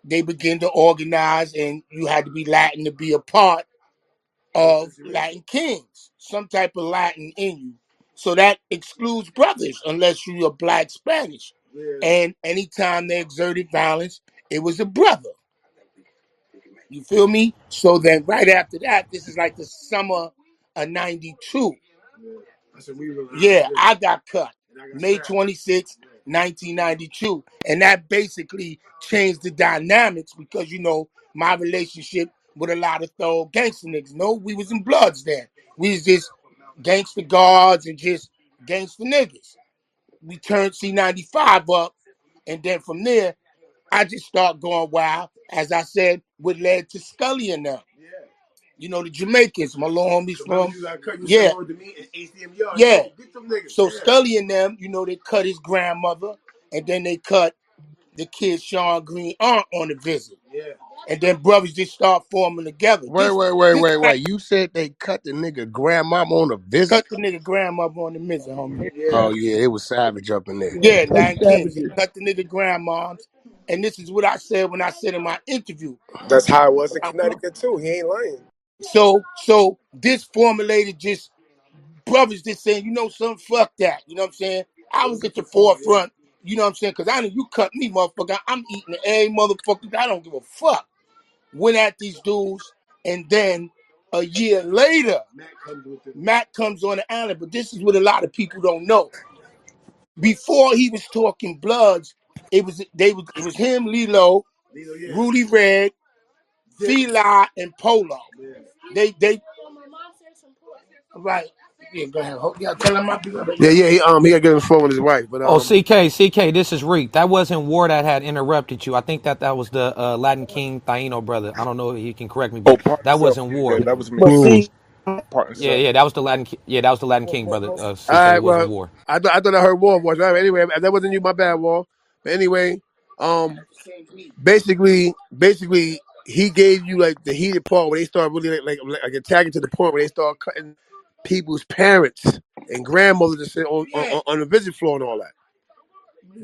they begin to organize, and you had to be Latin to be a part of Latin Kings, some type of Latin in you. So that excludes brothers unless you're black Spanish. And anytime they exerted violence, it was a brother. You feel me? So then right after that, this is like the summer of 92. Yeah, I got cut. May 26, 1992. And that basically changed the dynamics because, you know, my relationship with a lot of thug gangster niggas. No, we was in Bloods then. We was just gangster guards and just gangster niggas. We turned C95 up. And then from there, I just start going wild. As I said, what led to Scully and them. You know, the Jamaicans, my little homies from. Yeah. Yeah. So Scully and them, you know, they cut his grandmother, and then they cut the kid Sean Green aunt on the visit. Yeah. And then brothers just start forming together. Wait. You said they cut the nigga grandmama on a visit? Cut the nigga grandmother on the visit, homie. Oh yeah, it was savage up in there. Yeah, Yeah, Latin Kings. They savages. cut the nigga grandmoms. And this is what I said when I said in my interview. That's how it was in Connecticut too. He ain't lying. So this formulated just brothers just saying, you know something, fuck that. You know what I'm saying? I was at the forefront, you know what I'm saying? Because I know you cut me, motherfucker. I'm eating every motherfucker. I don't give a fuck. Went at these dudes, and then a year later, Matt comes on the island. But this is what a lot of people don't know. Before he was talking Bloods, it was him, Lilo, Rudy Red, Fila, and Polo. They right. Yeah, go ahead. Yeah, tell him my people. Yeah. He got to get on the phone with his wife, but Oh, CK, this is Reek. That wasn't War that had interrupted you. I think that was the Latin King Taino brother. I don't know if he can correct me, Oh, but partner that self. wasn't Yeah, War. that was me. But Cool. see, Partner Yeah, self. that was the Latin. Yeah, that was the Latin King brother. All CK, right. it wasn't Well, War. I thought I heard War voice. All right, anyway, that wasn't you. My bad, War. But anyway, basically, he gave you like the heated part where they start really like attacking to the point where they start cutting people's parents and grandmothers to sit on the visit floor and all that.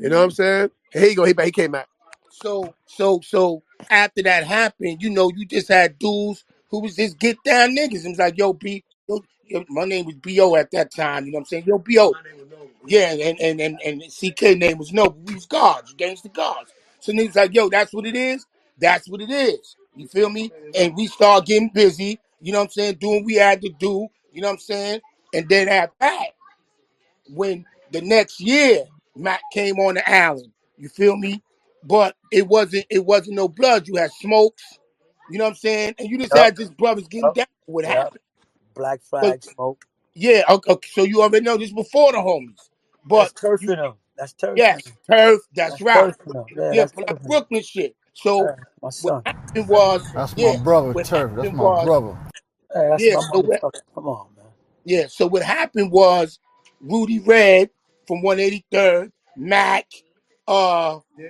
You know what I'm saying? Here you go. He came out. So after that happened, you know, you just had dudes who was just get down niggas. It was like, yo, my name was B.O. at that time, you know what I'm saying? Yo, B.O. Yeah, and CK name was no, but we was guards, gangster guards. So niggas like, yo, that's what it is. That's what it is. You feel me? And we start getting busy, you know what I'm saying, doing what we had to do, you know what I'm saying? And then after that, when the next year Matt came on the island, you feel me? But it wasn't no blood. You had smokes, you know what I'm saying? And you just Yup, had just brothers getting yup, down. What yup. happened? Black But flag smoke. yeah, okay, so you already know this before the homies. That's But turf you in them. That's turf in yes, them. turf, that's That's right. turf in them. Yeah, Yeah, that's but turf like in them. Brooklyn shit. So My what son. happened was, That's my yeah, brother, what Turf. That's happened my was, brother. Hey, that's yeah, my so what motherfucker. Come on, man. yeah, so what happened was Rudy Red from 183rd, Mac, uh yeah,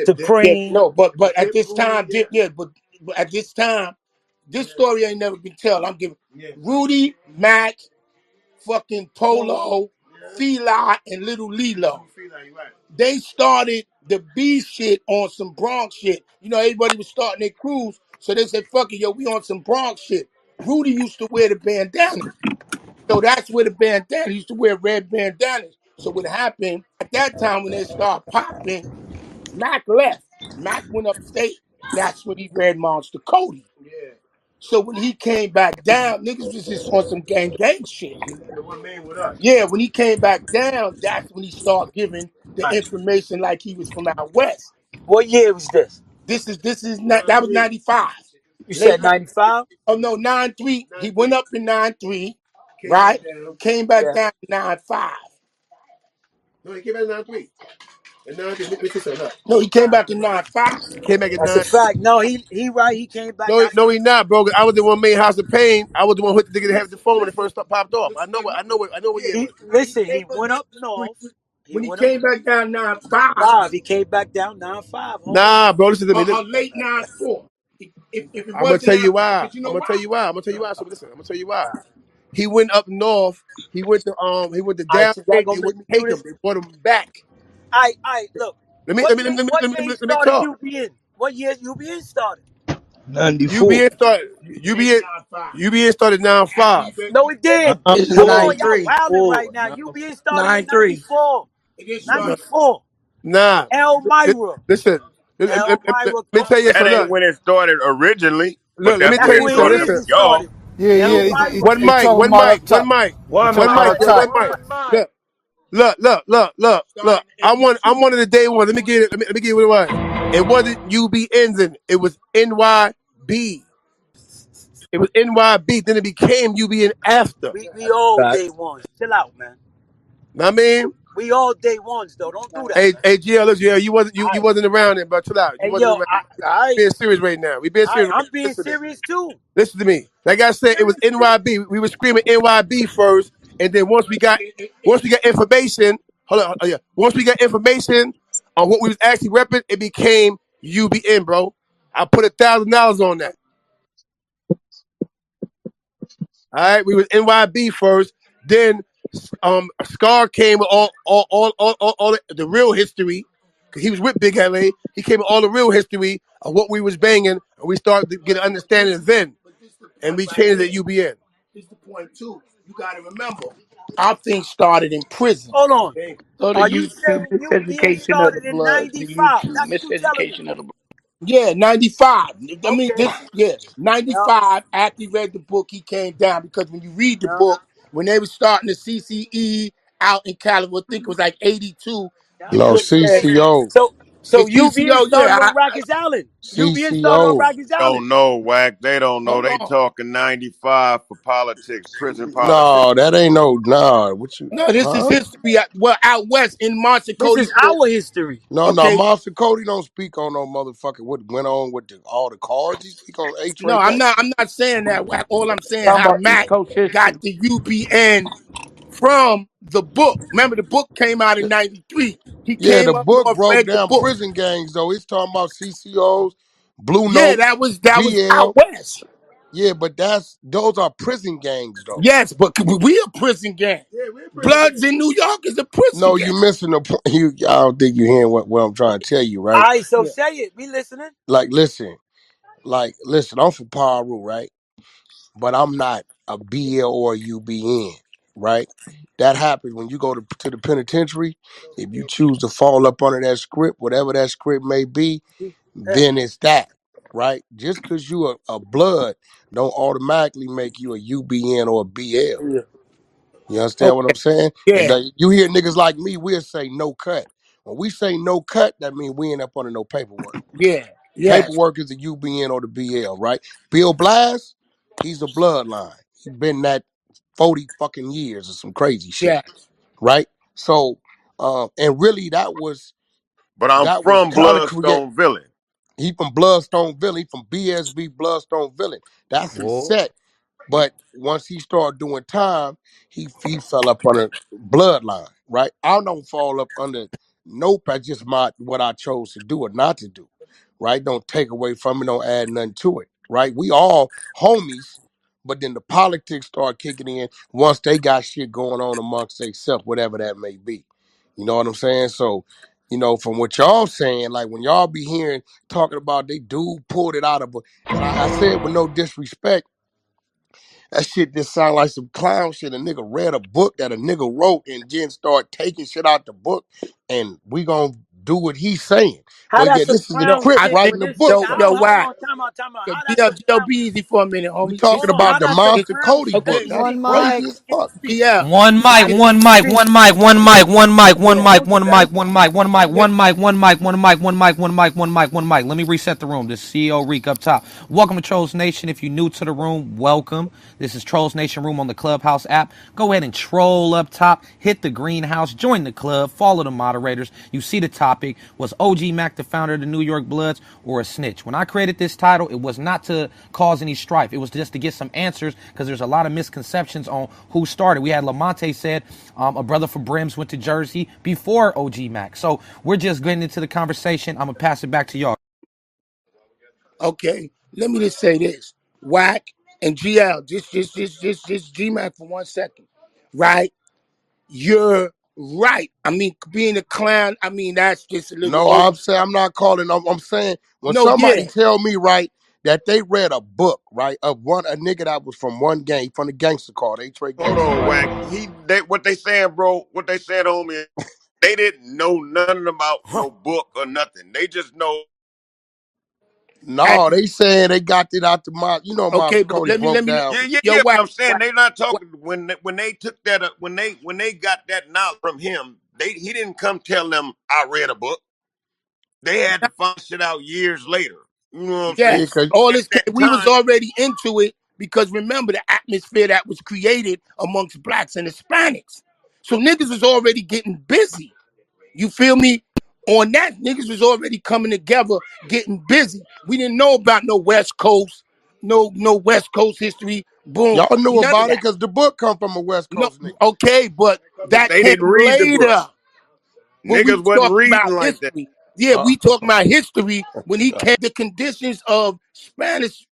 Supreme. no, but at this time, but at this time, this story ain't never been told. I'm giving Rudy, Mac, fucking Polo, Feli, and Little Lilo. They started the B shit on some Bronx shit. You know, everybody was starting their crews, so they said, "Fuck it, yo, we on some Bronx shit." Rudy used to wear the bandana, so that's where the bandana. He used to wear red bandanas. So what happened at that time when they started popping? Mac left. Mac went upstate. That's when he read Monster Cody. Yeah. So when he came back down, niggas was just on some gang shit. The one man with us. Yeah, when he came back down, that's when he started giving the Right. information like he was from out west. What year was this? This is not that was 95. You Late said 95? oh no, 93. He went up in 93, right? Came back Yeah. down in 95. No, he came back in 93. And 93. No, he came back in 95. Came back at That's a 9. fact. No, he right. He came back No, after. no, he not, bro. I was the one made House of Pain. I was the one who hit the nigga that had the phone when it first popped off. I know what year it He was. listen. He went up north. He When he went up came back down 95, 5. He came back down 9-5, homie. Nah, bro, listen to me. late 94. If it I'm gonna wasn't tell you 95, why. because you know why? So listen, I'm gonna tell you why. He went up north. He went to All right, so y'all downstate. They gonna make wouldn't me do take him. this? They brought him back. Look. Let me What let me let year? me let me, What let me, year let he me, let me started talk. UBN? What year UBN started? 94. UBN started UBN started 9-5. No, it did. This is Come on, y'all 93. wilding right Four. now. UBN started in 93. 94. 94. Nah. Elmira. Listen. Let Elmira me tell you That something. ain't Look, when it started originally, but look. Let that's me That's tell where it you where it something. started is. for Listen. It y'all. started. Yeah, yeah. Elmira. One He mic. talking One about mic. up One top. mic. He One talking One about mic. mic. up One top. mic. Look. Look. I'm one of the day ones. Let me give you what it was. It wasn't UBNs in it. It was NYB. It was NYB. Then it became UBN after. We all day Facts. ones. Chill out, man. Know what I mean? We all day ones though. Don't do that, Hey, man. hey, GL, look, GL, you wasn't you, All you right. wasn't around it, but chill out. You Hey wasn't yo, around. all We right. being serious right now. We being All right. serious. I'm being Listen to me. serious too. Listen to me. Like I said, it was NYB. We were screaming NYB first, and then once we got information, hold on, oh yeah. Once we got information on what we was actually repping, it became UBN, bro. I put $1,000 on that. All right, we was NYB first, then Scar came with all the real history. Cause he was with Big LA. He came with all the real history of what we was banging, and we started to get an understanding then. And we changed it at UBN. Here's the point too. You gotta remember, our thing started in prison. Hold on. Okay? So the Are you YouTube saying UBN miseducation of the started in bloods. The 95? YouTube That's what you telling me. miseducation of the bloods. Yeah, 95. I mean, Okay. yeah, Yeah. 95. After he read the book, he came down because when you read the Yeah. book, when they were starting the CCE out in California, I think it was like 82. Yeah. The No, book said, CCO. So it's UBN CCO, started yeah. on Rikers Island. UBN started on CCO. Rikers Island. Don't know, Wack. They don't know. Hold They on. talking 95 for politics, prison politics. No, that ain't no, nah. What you, No, this is huh? history out west in Monte This Cody's is book. our history. No, Okay. Monster Cody don't speak on no motherfucking what went on with all the cards. He speak on No, A-Tray I'm case. not. I'm not saying that. Wack. All I'm saying Talking how about East Mac Coast got history. the UBN from the book. Remember, the book came out in '93. He Yeah, came the up book north, broke read the down book. prison gangs though. It's talking about CCOs, Blue Yeah, Note, that was out DL. west. Yeah, but those are prison gangs though. Yes, but we a prison gang. Yeah, we're a prison Bloods gang. In New York is a prison No, gang. you missing the point. I don't think you hearing what I'm trying to tell you, All right? right, so Yeah, say it. We listening. Like, listen. I'm for Paru, right? But I'm not a BL or a UBN, right? That happens when you go to the penitentiary. If you choose to fall up under that script, whatever that script may be, Yeah. then it's that, right? Just because you a blood don't automatically make you a UBN or a BL. Yeah. You understand what okay. I'm saying? And Yeah, you hear niggas like me, we'll say no cut. When we say no cut, that means we ain't up under no paperwork. yeah, yes, Paperwork is the UBN or the BL, right? Bill Blast, he's a bloodline. He been that 40 fucking years or some crazy shit, yes. right? So, and really But I'm that was from trying to create. Bloodstone Village. He from Bloodstone Villain, he from BSB Bloodstone Villain. That's his Whoa. set. But once he started doing time, he fell up under bloodline, right? I don't fall up under nope. That's just what I chose to do or not to do, right? Don't take away from it, don't add nothing to it, right? We all homies, but then the politics start kicking in once they got shit going on amongst themselves, whatever that may be. You know what I'm saying? So, from what y'all saying, like when y'all be hearing talking about they dude pulled it out of a, and I said with no disrespect, that shit just sound like some clown shit. A nigga read a book that a nigga wrote and then start taking shit out the book and we gonna do what he's saying. How But that's yeah, some this is the No, clown Crip I shit think writing when the this book nigga? yo though. How? Hold why? on, time out. Yo, How that's some clown? be easy for a minute, We homie. talking Hold on, how about the that's some Monster clown Cody shit? Okay, book. That's Speak, One speak, crazy mic. as fuck. speak, GL. One mic, speak, one mic, speak. one mic, one mic, one mic, one Yeah, mic, don't do one that. mic, one mic, one mic, one mic, one mic, one mic, one mic, one mic, one mic, one mic, one mic. Let me reset the room. This is CEO Reek up top. Welcome to Trolls Nation. If you're new to the room, welcome. This is Trolls Nation Room on the Clubhouse app. Go ahead and troll up top, hit the greenhouse, join the club, follow the moderators. You see the topic. Was OG Mack the founder of the New York Bloods or a snitch? When I created this title, it was not to cause any strife. It was just to get some answers because there's a lot of misconceptions on who started. We had Lamonte said a brother from Brims went to Jersey before OG Mack. So we're just getting into the conversation. I'm going to pass it back to y'all. Okay, let me just say this: Wack and GL, just GMAC for 1 second, right? You're Right. I mean, being a clown, I mean, that's just a little No, over. I'm saying I'm not calling. I'm saying when No, somebody yeah. tell me right that they read a book right of a nigga that was from one gang from the gangster called H-Ray Hold Gangster, on, right? Wack. What they saying, bro? What they said, homie? They didn't know nothing about no book or nothing. They just know. At, No, they saying they got it out the mouth. You know, okay, Miles but Cody let broke me, down. Yeah, yeah, yo, yeah. But Wack, I'm saying Wack, they not Wack. talking when they took that when they got that knowledge from him. He didn't come tell them I read a book. They had to find shit out years later. You know what I'm saying? Yeah, Yes, cause all At this. that We was time, already into it because remember the atmosphere that was created amongst blacks and Hispanics. So niggas was already getting busy. You feel me? On that, niggas was already coming together, getting busy. We didn't know about no West Coast, no West Coast history. Boom, y'all knew none of about it that. because the book come from a West No, Coast nigga. okay, but that they came didn't read the book. later. When we Niggas was wasn't talking about reading like that. history, yeah, Uh, we talking about history when he came. The conditions of Spanish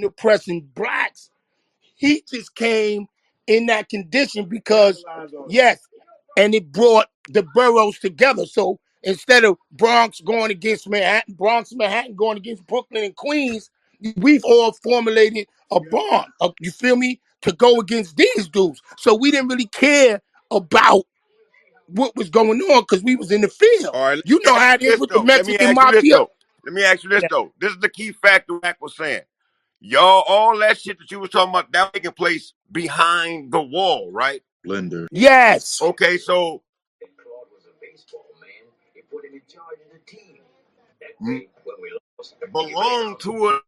oppressing blacks, he just came in that condition because, yes, and it brought the boroughs together. So instead of Bronx going against Manhattan, Bronx and Manhattan going against Brooklyn and Queens, we've all formulated a bond. You feel me? To go against these dudes. So we didn't really care about what was going on because we was in the field. All right, let You me know ask how you it is this with the though. Let me Mexican ask you this mafia. though. Let me ask you this Yeah. though. This is the key factor Mac was saying. Y'all, all that shit that you was talking about, that taking place behind the wall, right? Blender. Yes. Okay, so belong to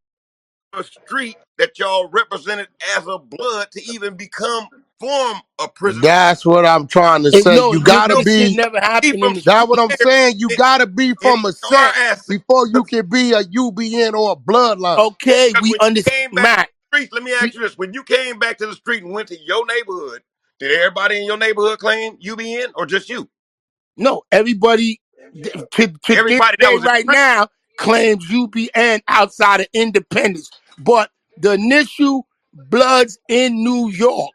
a street that y'all represented as a blood to even become form a prison. that's what I'm trying to And say. no, You gotta this shit be. never happened From in the That's street. what I'm here saying. You in, gotta be in from a our set before you ancestors. can be a UBN or a bloodline. Okay, Because we when you understand, came back to Matt. the streets, let me ask We you this: when you came back to the street and went to your neighborhood, did everybody in your neighborhood claim UBN or just you? no everybody to this Everybody that day was in right the street. now claims UBN outside of Independence, but the initial Bloods in New York,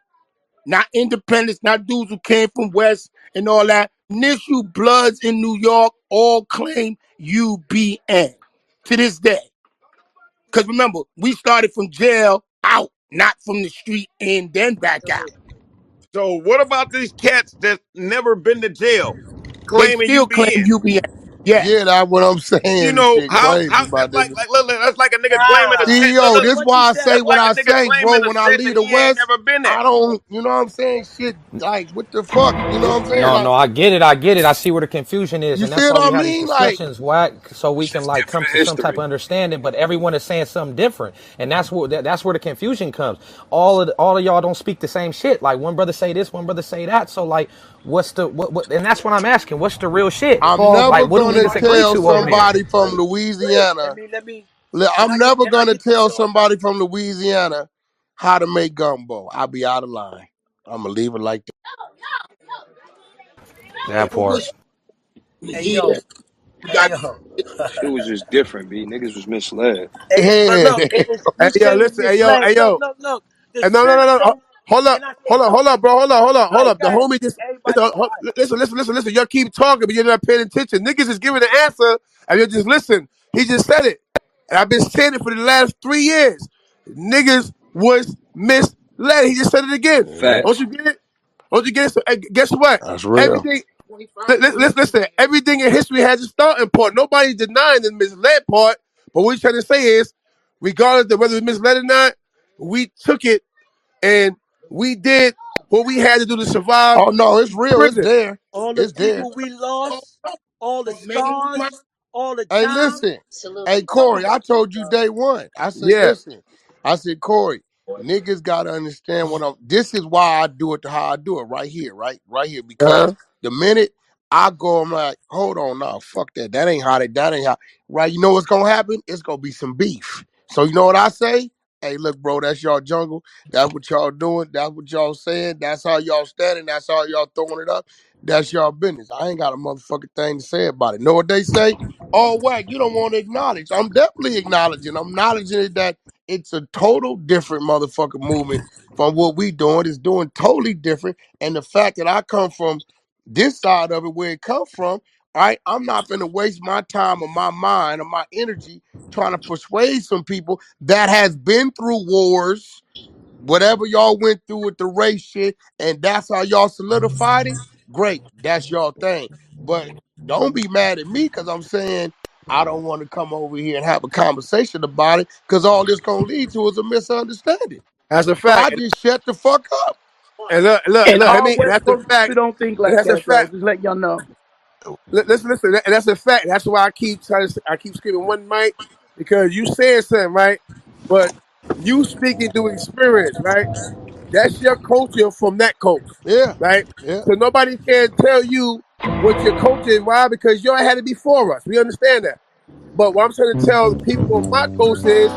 not Independence, not dudes who came from West and all that. Initial Bloods in New York all claim UBN to this day. Because remember, we started from jail out, not from the street and then back out. So what about these cats that's never been to jail, They claiming still claim UBN? UBN. Yeah, Yes. that's what I'm You saying. This know shit how crazy, my that's nigga. look, that's like a nigga claiming a set. Look, CEO, look, this What you why I say? say that's what like a I nigga say, bro. claiming a When I set leave that the he ain't West, never been there. I don't, you know what I'm saying? Shit, like, what the fuck? You know what I'm saying? No, Like, no, I get it. I get it. I see where the confusion is, you and see that's why what we I have these mean? Like, discussions, Wack, so we can Shit's like come different to some type of history. understanding. But everyone is saying something different, and that's where the confusion comes. All of y'all don't speak the same shit. Like one brother say this, one brother say that. So like, what's the what? And that's what I'm asking. What's the real shit? I'm Paul, never Like, what do gonna niggas agree tell to over there? somebody from let Louisiana. me let me I'm never can I gonna get this tell off? somebody from Louisiana how to make gumbo. I'll be out of line. I'm gonna leave it like that. Yeah, That but part. Hey yeah, yo, you hey got yo. Shit was just different, B. Niggas was misled. But look, Yeah. you hey say yo, it was listen, hey yo, misled. hey Look, yo. look, look. The No, no, no, no. system. Hold up, Can I say hold up, hold something? up, bro. Hold up, hold up, Go hold ahead, up. go The ahead. homie just Everybody be quiet. listen, listen, listen, listen. Y'all keep talking, but you're not paying attention. Niggas is giving the answer, and you just listen. He just said it, and I've been saying it for the last 3 years. Niggas was misled. He just said it again. Yeah, Don't Facts. you get it? Don't you get it? So, guess what? that's real. Everything. Listen, everything in history has a starting point. Nobody's denying the misled part. But what we're trying to say is, regardless of whether it's misled or not, we took it and we did what we had to do to survive Oh no, it's real. It's prison. there. All the It's there. people we lost, all the Make it my scars, all the Hey, time. listen. Hey, Corey, I told you day one. I said, yeah. listen. I said, Corey, niggas gotta understand what I'm. This is why I do it how I do it right here, right here. Because Uh-huh. the minute I go, I'm like, hold on, now, fuck that. That ain't how that ain't how. Right? You know what's gonna happen? It's gonna be some beef. So you know what I say? Hey, look, bro, that's y'all jungle. That's what y'all doing. That's what y'all saying. That's how y'all standing. That's how y'all throwing it up. That's y'all business. I ain't got a motherfucking thing to say about it. Know what they say? Oh, Wack, you don't want to acknowledge. I'm definitely acknowledging. I'm acknowledging it that it's a total different motherfucking movement from what we doing. It's doing totally different. And the fact that I come from this side of it where it come from, right? I'm not gonna waste my time or my mind or my energy trying to persuade some people that has been through wars, whatever y'all went through with the race shit, and that's how y'all solidified it. Great, that's your thing. But don't be mad at me because I'm saying I don't want to come over here and have a conversation about it because all this gonna lead to is a misunderstanding. That's a So I fact. just shut the fuck up. And And look. I all mean, and West that's a Coast fact. people don't think And like that's a that, though. fact. Just let y'all know. Listen. And that's a fact. That's why I keep screaming one mic because you saying something right, but you speaking through experience, right? That's your culture from that coast, Yeah, right? yeah. So nobody can tell you what your culture is. Why? Because you had it before us. We understand that. But what I'm trying to tell the people on my coast is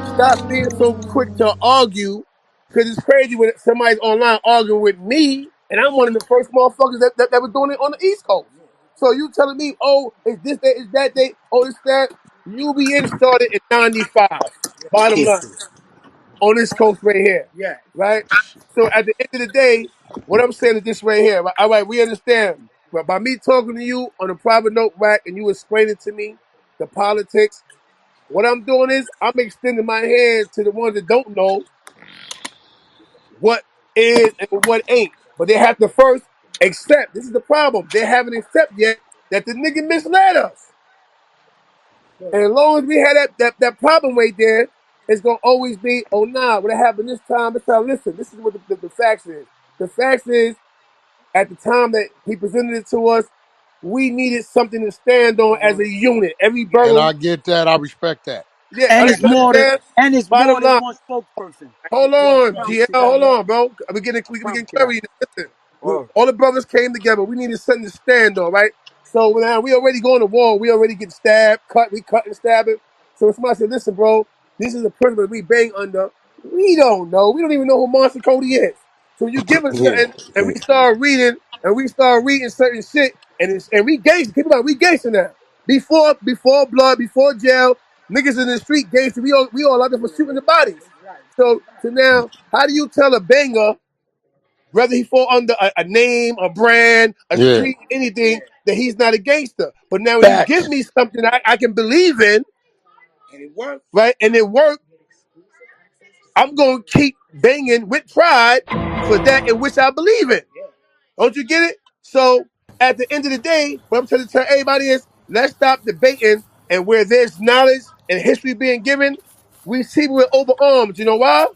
stop being so quick to argue. Because it's crazy when somebody's online arguing with me, and I'm one of the first motherfuckers that was doing it on the East Coast. So you telling me, oh, it's this day, it's that day, oh, it's that. UBN started in 95. Bottom line on this coast right here. Yeah. Right? So at the end of the day, what I'm saying is this right here. Right? All right, we understand. But by me talking to you on a private note, Wack, and you explaining to me the politics, what I'm doing is I'm extending my hand to the ones that don't know what is and what ain't. But they have to first accept. This is the problem. They haven't accepted yet that the nigga misled us. And as long as we had that problem right there, it's gonna always be, oh nah, what happened this time? It's time. Listen, this is what the facts is. The facts is at the time that he presented it to us, we needed something to stand on as a unit. Every And brother, I get that. I respect that. yeah, And it's you more than understand? and it's more Bottom than line. one spokesperson. Hold Well, on, promise GL. to that. Hold on, bro. We getting Promise to that. clarity. Listen, all the brothers came together. We needed something to stand on, right? So now we already going to war. We already get stabbed, cut. We cut and stabbing. So somebody said, "Listen, bro, this is a principle we bang under. We don't know. We don't even know who Monster Cody is. So you give us Yeah. something, and we start reading certain shit, and we gangster. Keep in mind, we gangster now. Before blood, before jail, niggas in the street gangster. We all out there for shooting the bodies. So now, how do you tell a banger, whether he fall under a name, a brand, a Yeah. street, anything, that he's not a gangster? But now when you give Facts. me something I can believe in, right, and it worked, I'm gonna keep banging with pride for that in which I believe in. Don't you get it? So at the end of the day, what I'm trying to tell everybody is let's stop debating, and where there's knowledge and history being given, we see we're overarmed. You know why?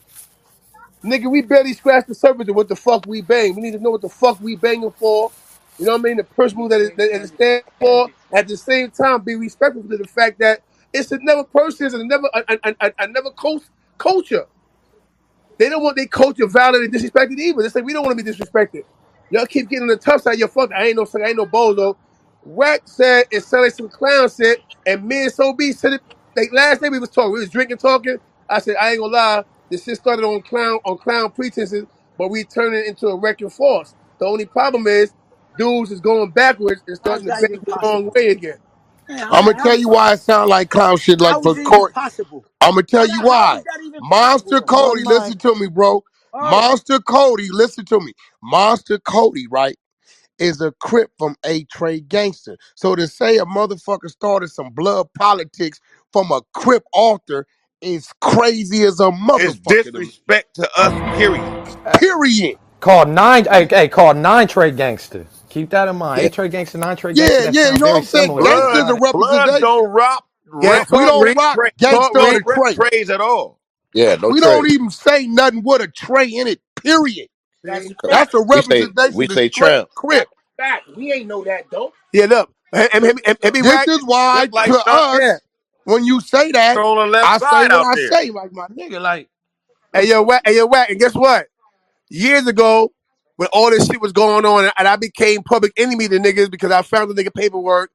Nigga, we barely scratched the surface of what the fuck we bang. We need to know what the fuck we banging for. You know what I mean? The principle that it stands for. At the same time, be respectful to the fact that it's another person and another culture. They don't want their culture violated and disrespected either. They say we don't want to be disrespected. Y'all keep getting on the tough side. You're fuck. I ain't no bozo. Wack said it sounded like some clown shit, and me and So B said it like last day we was talking. We was drinking, talking. I said, I ain't gonna lie, this shit started on clown pretenses, but we turned it into a wrecking force. The only problem is dudes is going backwards and How's starting to that bang even the wrong possible? way again. Man, I'm gonna tell you why it sound like clown shit like how is for it even court. possible? I'm gonna tell you How is why. that even Monster possible? Cody, listen to me, bro. Oh, Monster Cody, listen to me. Monster Cody, right, is a crip from A Trade Gangster. So to say a motherfucker started some blood politics from a crip author is crazy as a It's motherfucker to me. disrespect to us, period. Period. Called nine. Hey, called nine trade gangster. Keep that in mind. Yeah, Eight trade gangster, nine trade gangster. Yeah, That yeah, you sound know what very I'm saying? similar to each Blood, Gangster's a other. blood representation. don't rock, yeah. rep, We Talk, don't Reed. rock tra- Talk, gangster don't or Reed. rep Trey. trades at all. Yeah, no We don't trade. even say nothing with a Trey in it, period. That's a That's a We representation of say straight tramp. crip. fact. We ain't know that though. Yeah, look, and be This right. is why Just like to Sean Yeah. us, when you say that, on the left I say side what out I there. say, like my nigga, like Hey, yo, Wack. And guess what? Years ago, when all this shit was going on, and I became public enemy to niggas because I found the nigga paperwork,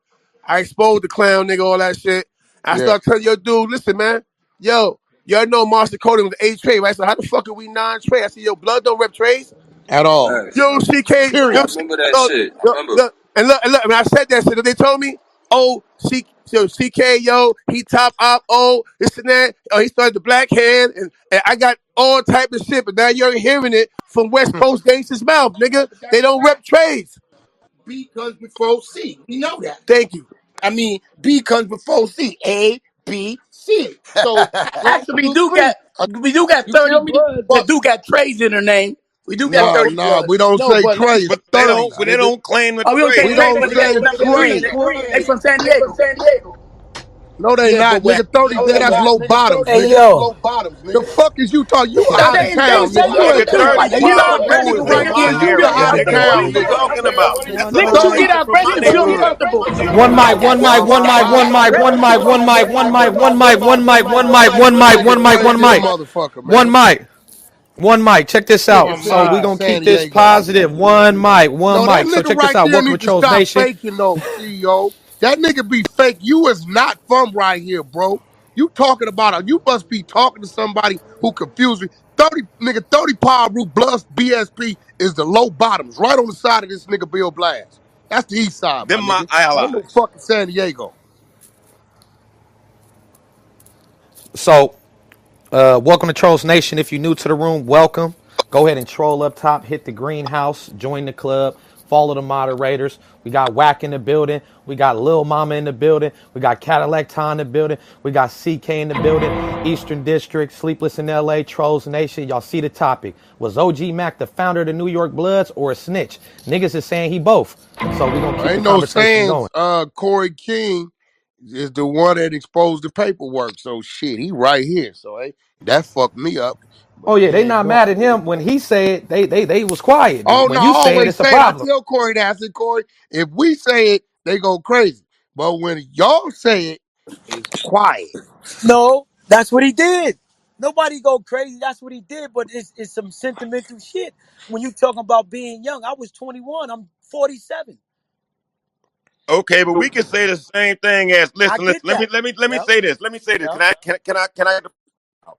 I exposed the clown nigga, all that shit. I yeah, started telling yo, dude, listen, man, yo, y'all know Master Coding was A trade, right? So how the fuck are we non-trade? I said, yo, blood don't rep trades. at all. Facts. Yo, CK, I yo, Period. remember that look, shit. I look, remember. look, and look, when I said that shit, they told me, oh, CK, yo, he top op, oh, this and that. Oh, he started the black hand, and I got all type of shit, but now you're hearing it from West Coast gangsters' mouth, nigga. They don't rep trades. B comes before C. We know that. Thank you. I mean, B comes before C. A, B, C. So one, Actually, two, three. we do got You 30 feel me? Bloods that But do got Trey's in their name. We do got no, 30 no, Bloods. we don't No, say but Trey. It's but they 30s, don't but they nigga. don't claim the Oh, we don't say We trade. Trey, don't but they say the number three. Trey. They from San Diego. No, they Yeah, but not. what Nigga, 30s, that's low bottoms, Hey nigga. yo, The fuck is you talking? You No, out of they town, say nigga. you You nigga ain't is too. from 30 And you know Power how Chicago. Rule aggressive is we from get Nigga, when my you you get the area, out of nigga. What are uncomfortable. town, you nigga. talking about? Nigga, you So, get My aggressive, feel neighborhood. comfortable. One mic, one mic, wow, one wow, mic, one wow. mic, one mic, one mic, one mic, one mic, one mic, one mic, one This mic, nigga one mic, one played mic, this motherfucker, one man. mic, one mic. Check this out. Nigga So from we gonna San keep this Diego. positive. One mic, one No, that mic. So nigga check this right out. there Welcome to need to Trolls stop Nation. faking though, CEO. That nigga be fake. You is not from right here, bro. You talking about you must be talking to somebody who confused me. 30 nigga, 30 Power Root plus BSP is the low bottoms, right on the side of this nigga Bill Blast. That's the east side, my Them my nigga. Ain't no allies. fucking San Diego. So welcome to Trolls Nation. If you're new to the room, welcome. Go ahead and troll up top, hit the greenhouse, join the club, follow the moderators. We got Wack in the building. We got Lil Mama in the building. We got Cadillac Tom in the building. We got CK in the building. Eastern District, Sleepless in LA, Trolls Nation. Y'all see the topic. Was OG Mack the founder of the New York Bloods or a snitch? Niggas is saying he both. So we're going to keep the Ain't no conversation going. saying Corey King is the one that exposed the paperwork. So shit, he right here. So hey, that fucked me up. But Oh yeah, they yeah, not go. mad at him when he said they was quiet. Oh no, When I you say it, always it's a say it. I problem. tell Corey that. I said, Corey, if we say it, they go crazy. But when y'all say it, it's quiet. no, that's what he did. Nobody go crazy. That's what he did. But it's some sentimental shit. When you talking about being young, I was 21. I'm 47. Okay, but we can say the same thing as I listen, listen. get Let me that. let me let me Yep. say this. Let me say this. Yep. Can I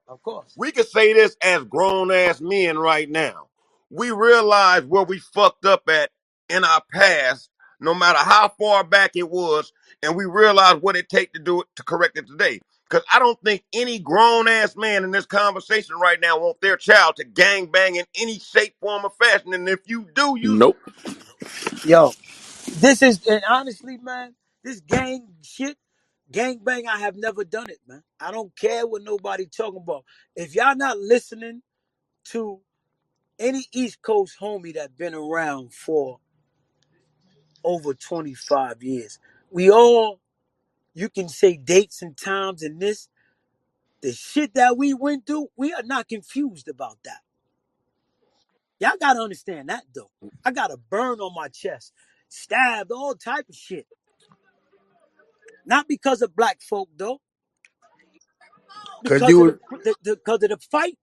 Of course. we can say this as grown ass men right now. We realize where we fucked up at in our past, no matter how far back it was, and we realize what it takes to do it to correct it today. Because I don't think any grown ass man in this conversation right now want their child to gang bang in any shape, form, or fashion. And if you do, you Nope. Yo, this is and honestly, man, this gang shit, gang bang. I have never done it, man. I don't care what nobody talking about. If y'all not listening to any East Coast homie that been around for over 25 years, we all you can say dates and times and this. The shit that we went through, we are not confused about that. Y'all gotta understand that though. I got a burn on my chest, stabbed, all type of shit. Not because of black folk though, Cause because you of was because of the fight,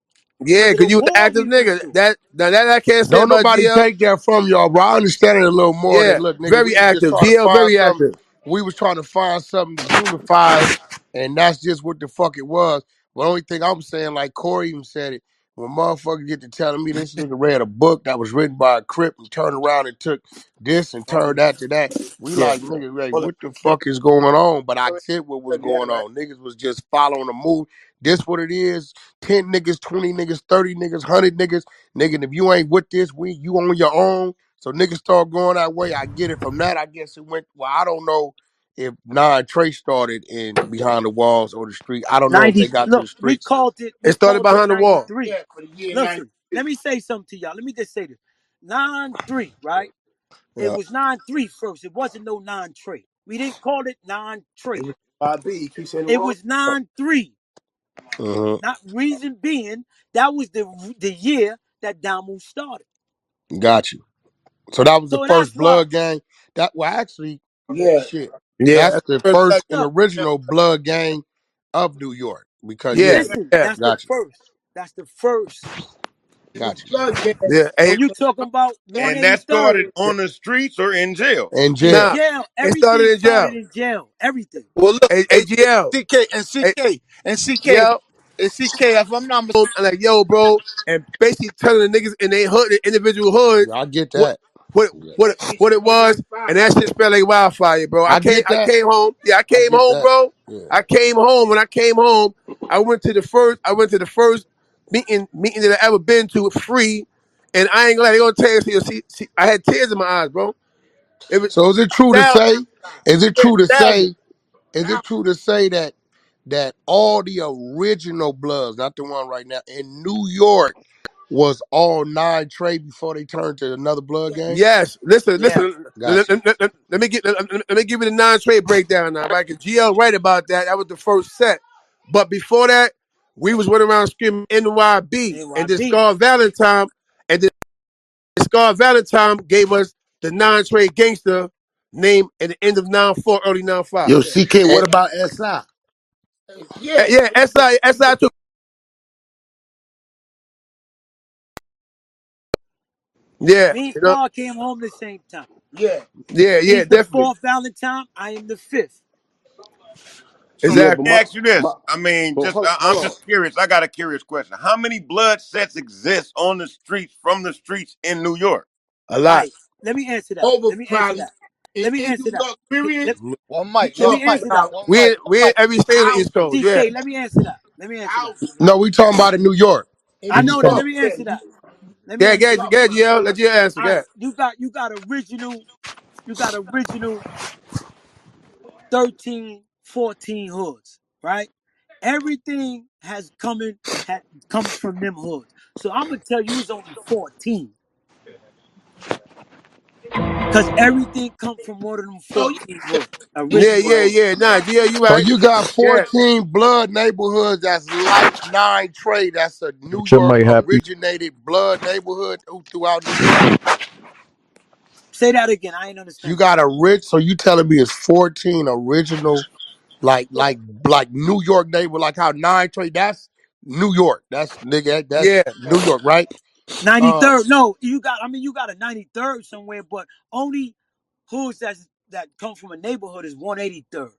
yeah, because of the cause you was an war active we went nigga. through. That I can't say Don't about nobody GL. take that from y'all, bro. I understand it a little more Yeah, than look, nigga. very We was just active. trying to GL find very something. active. We was trying to find something to unify us, and that's just what the fuck it was. The only thing I'm saying, like Corey even said it, when motherfuckers get to telling me this nigga read a book that was written by a Crip and turned around and took this and turned that to that, we yeah. like, nigga, like, Well, what the fuck is going on? But I said what was going on. Niggas was just following the move. This what it is. 10 niggas, 20 niggas, 30 niggas, 100 niggas. Nigga, and if you ain't with this, you on your own. So niggas start going that way. I get it from that. I guess it went, well, I don't know if Nine Trey started in behind the walls or the street. I don't know if they 90. got to the Look, we streets. called it. It We started called it behind the wall. 93. Yeah, for the year 90. Listen, let me say something to y'all. Let me just say this. 9-3, right? It Yeah. was 9-3 first. It wasn't no 9-3. We didn't call it 9-3. It was 5B. He keeps saying the It wrong. was 9-3. Not reason being that was the year that Damu started. Got you. So that was the So that's first why. blood gang. That well actually Yeah, shit. yeah. That's That's the the first black. first and Look, original blood gang of New York. Because yeah, Yeah, listen, yeah, that's the got you. first. That's the first. Got you. blood gang. Yeah. Hey, When you talking about and that 183rd started on the streets or in jail. In in jail. nah, jail, it started everything in jail. started in jail. Everything. Well, look, hey, AGL. CK and Hey, CK and CK yeah. and CK. If I'm not mistaken, I'm like, yo, bro, and basically telling the niggas in their hood, the individual hoods, Yeah, I get what that. what Yeah. what it was, and that shit spread like wildfire, bro. I get I that. came home. Yeah, I I came get home, that. bro. Yeah. I came home. When I came home, I went to the first meeting that I ever been to free, and I ain't gonna lie, they gonna tell you, see, I had tears in my eyes, bro. It was So is it true to now. say? Is it Yeah, true to thousands. say? Is it true to say that all the original Bloods, not the one right now, in New York, was all nine trade before they turned to another Blood gang? Yes. Listen, Yeah. listen. Let, Gotcha. let- let me give you the non-trade breakdown now. Right? 'Cause GL right about that. That was the first set. But before that, we was running around screaming NYB, and then NYB. Scar Valentine, and then Scar Valentine gave us the non-trade gangster name at the end of 94, early 95. Yo, CK, And what about SI? Yeah, SI took. Yeah, Me and you know. Scar came home the same time. Yeah, He's the definitely, fourth Valentine. I am the fifth. Yeah, exactly. but Let me ask you my this. I mean, but I'm hold on. just curious. I got a curious question. How many blood sets exist on the streets from the streets in New York? A All lot. right. Let me answer that. Over Let me answer probably that. Let me in answer New that. York, period. Let, One You mic, let one me talking mic, answer that. about one We mic, in, one we in mic. every state on the East Coast. Yeah. CK, let me answer that. Let me answer that. thousands no, we talking about in New York. in I We New just know that. talking. Let York. me Yeah, answer that. Let me Yeah, answer that. get GL. Let you answer All right. that. You got original 13, 14 hoods, right? Everything comes from them hoods. So I'm gonna tell you it's only 14. Cause everything comes from one of them Oh yeah. 14 hoods. Yeah, Original yeah, hoods. yeah. Nah, GL, you So right. you got Yeah. 14 blood neighborhoods that's like nine trade. That's a New Your York mic happy. originated blood neighborhood throughout New York. Say that again. I ain't You understand that. got a rich. So you telling me it's 14 original, like New York neighbor, like how nine trade. That's New York. That's nigga. Yeah. That's New York, right? Uh, 93rd. No, you got a 93rd somewhere, but only hoods that come from a neighborhood is 183rd.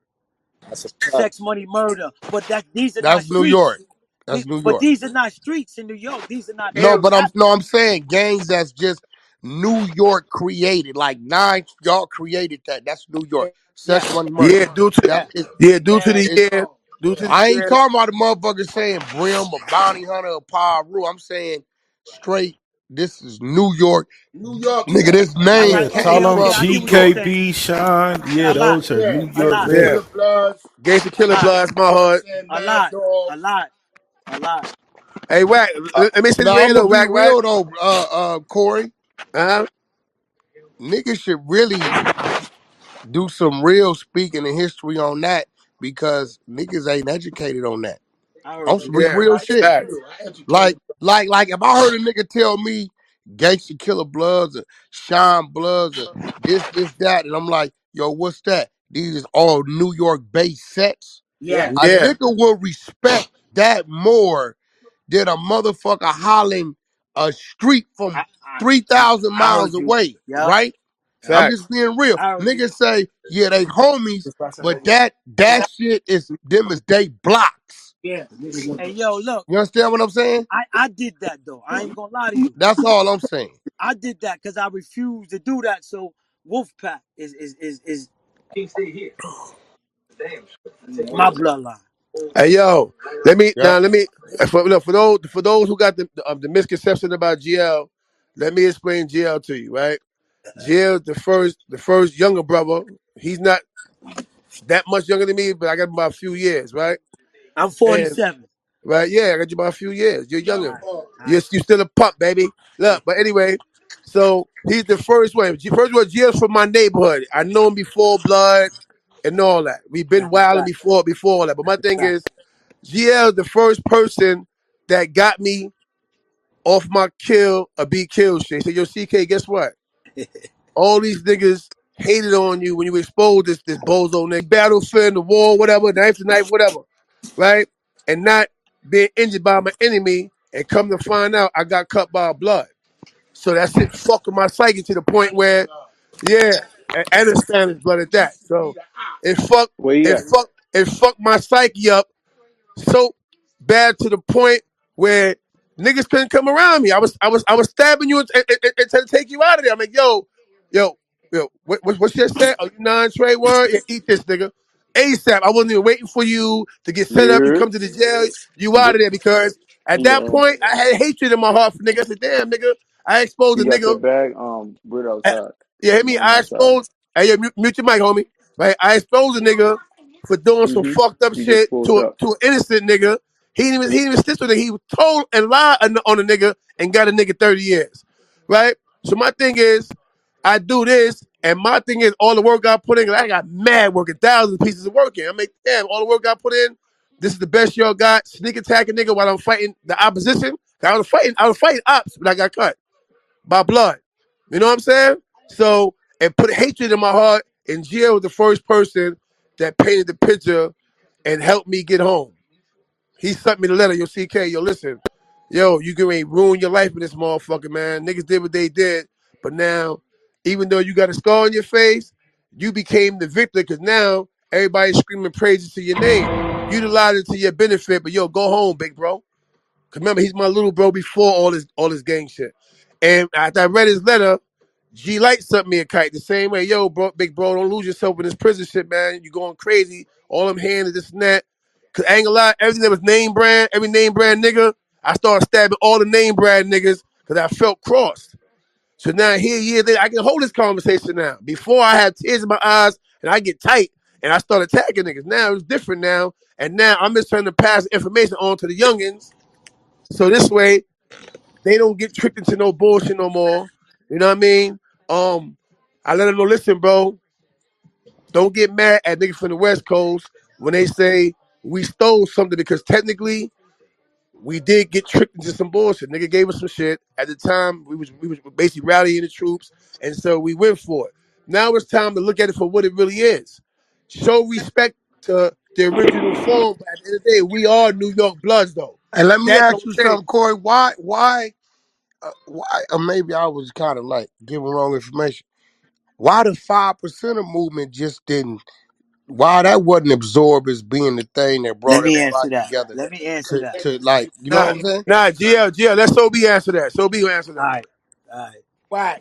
That's a fact. Sex, money, murder. But these are not that's New streets. York. That's New But York. these are not streets in New York. These are not No, no but rap. I'm saying gangs that's just New York created. Like nine, y'all created that. That's New York. Sex, Yes, money, murder. Yeah, yeah. due to the It, year. Due to the I ain't year. talking about the motherfucker saying Brim or Bounty Hunter or Paru. I'm saying straight. This is New York, New York nigga. shit. This All name right, Yeah, okay, tell came them okay. from I get New what you're York. saying. GKB, Sean. Yeah, A lot, those are Yeah. New a York lot, Yeah. Gangsta names. Bloods. Gangsta a Killer lot, Bloods, my You know what I'm heart. saying? a Mad lot, a Dog. lot, a lot. Hey, Wack, let me say this Now right here, I'm though, gonna be Wack, right? real though, Corey. Uh-huh. Niggas should really do some real speaking in history on that because niggas ain't educated on that. I On heard you. some Yeah. real I shit. Facts. educated. I educated. Like if I heard a nigga tell me Gangsta Killer Bloods or Shine Bloods or this, that, and I'm like, yo, what's that? These is all New York based sets. Yeah. A Yeah. nigga will respect that more than a motherfucker hollering a street from I, I, I, 3,000 I miles heard you. away, Yup. right? I'm Facts. just being real. I heard you. Niggas say, yeah, they homies, but that shit is them is they blocks. Yeah. Niggas want Hey, to. yo, look. You understand what I'm saying? I did that though. I ain't gonna lie to you. That's all I'm saying. I did that because I refused to do that. So Wolfpack is my bloodline. Hey, yo, Yep. let me, look, for those who got the misconception about GL, let me explain GL to you, right? GL, the first younger brother. He's not that much younger than me, but I got him about a few years, right? I'm And 47. right, yeah, I got you by a few years. You're Young All younger. right, Paul. all You're, right. you still a pup, baby. Look, but anyway, so he's the first one. First one, GL's from my neighborhood. I know him before blood and all that. We've been That's a wilding fact. before all that. But my That's a thing fact. is, GL is the first person that got me off my kill or be killed shit. He said, yo, CK, guess what? All these niggas hated on you when you exposed this bozo nigga. Battlefield, the war, whatever, knife to knife, whatever, right? And not being injured by my enemy and come to find out I got cut by blood. So that shit fucked with my psyche to the point where, yeah, and it's Spanish blood at that. So it fucked, Where you at? it fucked my psyche up so bad to the point where niggas couldn't come around me. I was stabbing you and trying to take you out of there. I'm like, yo, what's your set? Oh, you non-trade word? Yeah, eat this, nigga. ASAP. I wasn't even waiting for you to get set up. You Yeah. come to the jail. You out of there because at that Yeah. point I had hatred in my heart for nigga. I said, damn, nigga, I exposed a You got nigga. your bag? Brit outside. Yeah, hit I'm me. on I my side. exposed. Hey, yeah, mute your mic, homie. Right, I exposed a nigga for doing some Mm-hmm. fucked up He just shit pulled to up. an innocent nigga. He didn't even snitch on it. He told and lied on a nigga and got a nigga 30 years. Right. So my thing is, I do this, and my thing is all the work I put in. I got mad working, thousands of pieces of work in. I mean, damn, all the work I put in. This is the best y'all got. Sneak attack a nigga while I'm fighting the opposition. I was fighting ops, but I got cut by blood. You know what I'm saying? So, and put hatred in my heart. And Gio was the first person that painted the picture and helped me get home. He sent me the letter. Yo, CK, yo, listen. Yo, you can ruin your life with this motherfucker, man. Niggas did what they did. But now, even though you got a scar on your face, you became the victor because now everybody's screaming praises to your name. Utilize it to your benefit, but yo, go home, big bro. 'Cause remember, he's my little bro before all this gang shit. And after I read his letter, G Light sent me a kite the same way. Yo, bro, big bro, don't lose yourself in this prison shit, man. You going crazy. All them hands and this and that. Cause I ain't gonna lie, everything that was name brand, every name brand nigga, I started stabbing all the name brand niggas because I felt crossed. So now here, years later, I can hold this conversation now. Before I had tears in my eyes and I get tight and I start attacking niggas. Now it's different now. And now I'm just trying to pass information on to the youngins. So this way they don't get tricked into no bullshit no more. You know what I mean? I let them know, listen, bro, don't get mad at niggas from the West Coast when they say we stole something because technically we did get tricked into some bullshit. Nigga gave us some shit. At the time, we was basically rallying the troops, and so we went for it. Now it's time to look at it for what it really is. Show respect to the original form, but at the end of the day, we are New York Bloods, though. And let me That ask don't you change. something, Corey. Why? Or maybe I was kind of like giving wrong information. Why the 5% movement just didn't? Why that wasn't absorbed as being the thing that Let brought me answer everybody that. together Let me answer to that. to like, you know what Nah, I'm saying? nah, GL. Let Sobe answer that. Sobe answer All that. right. All right. Why?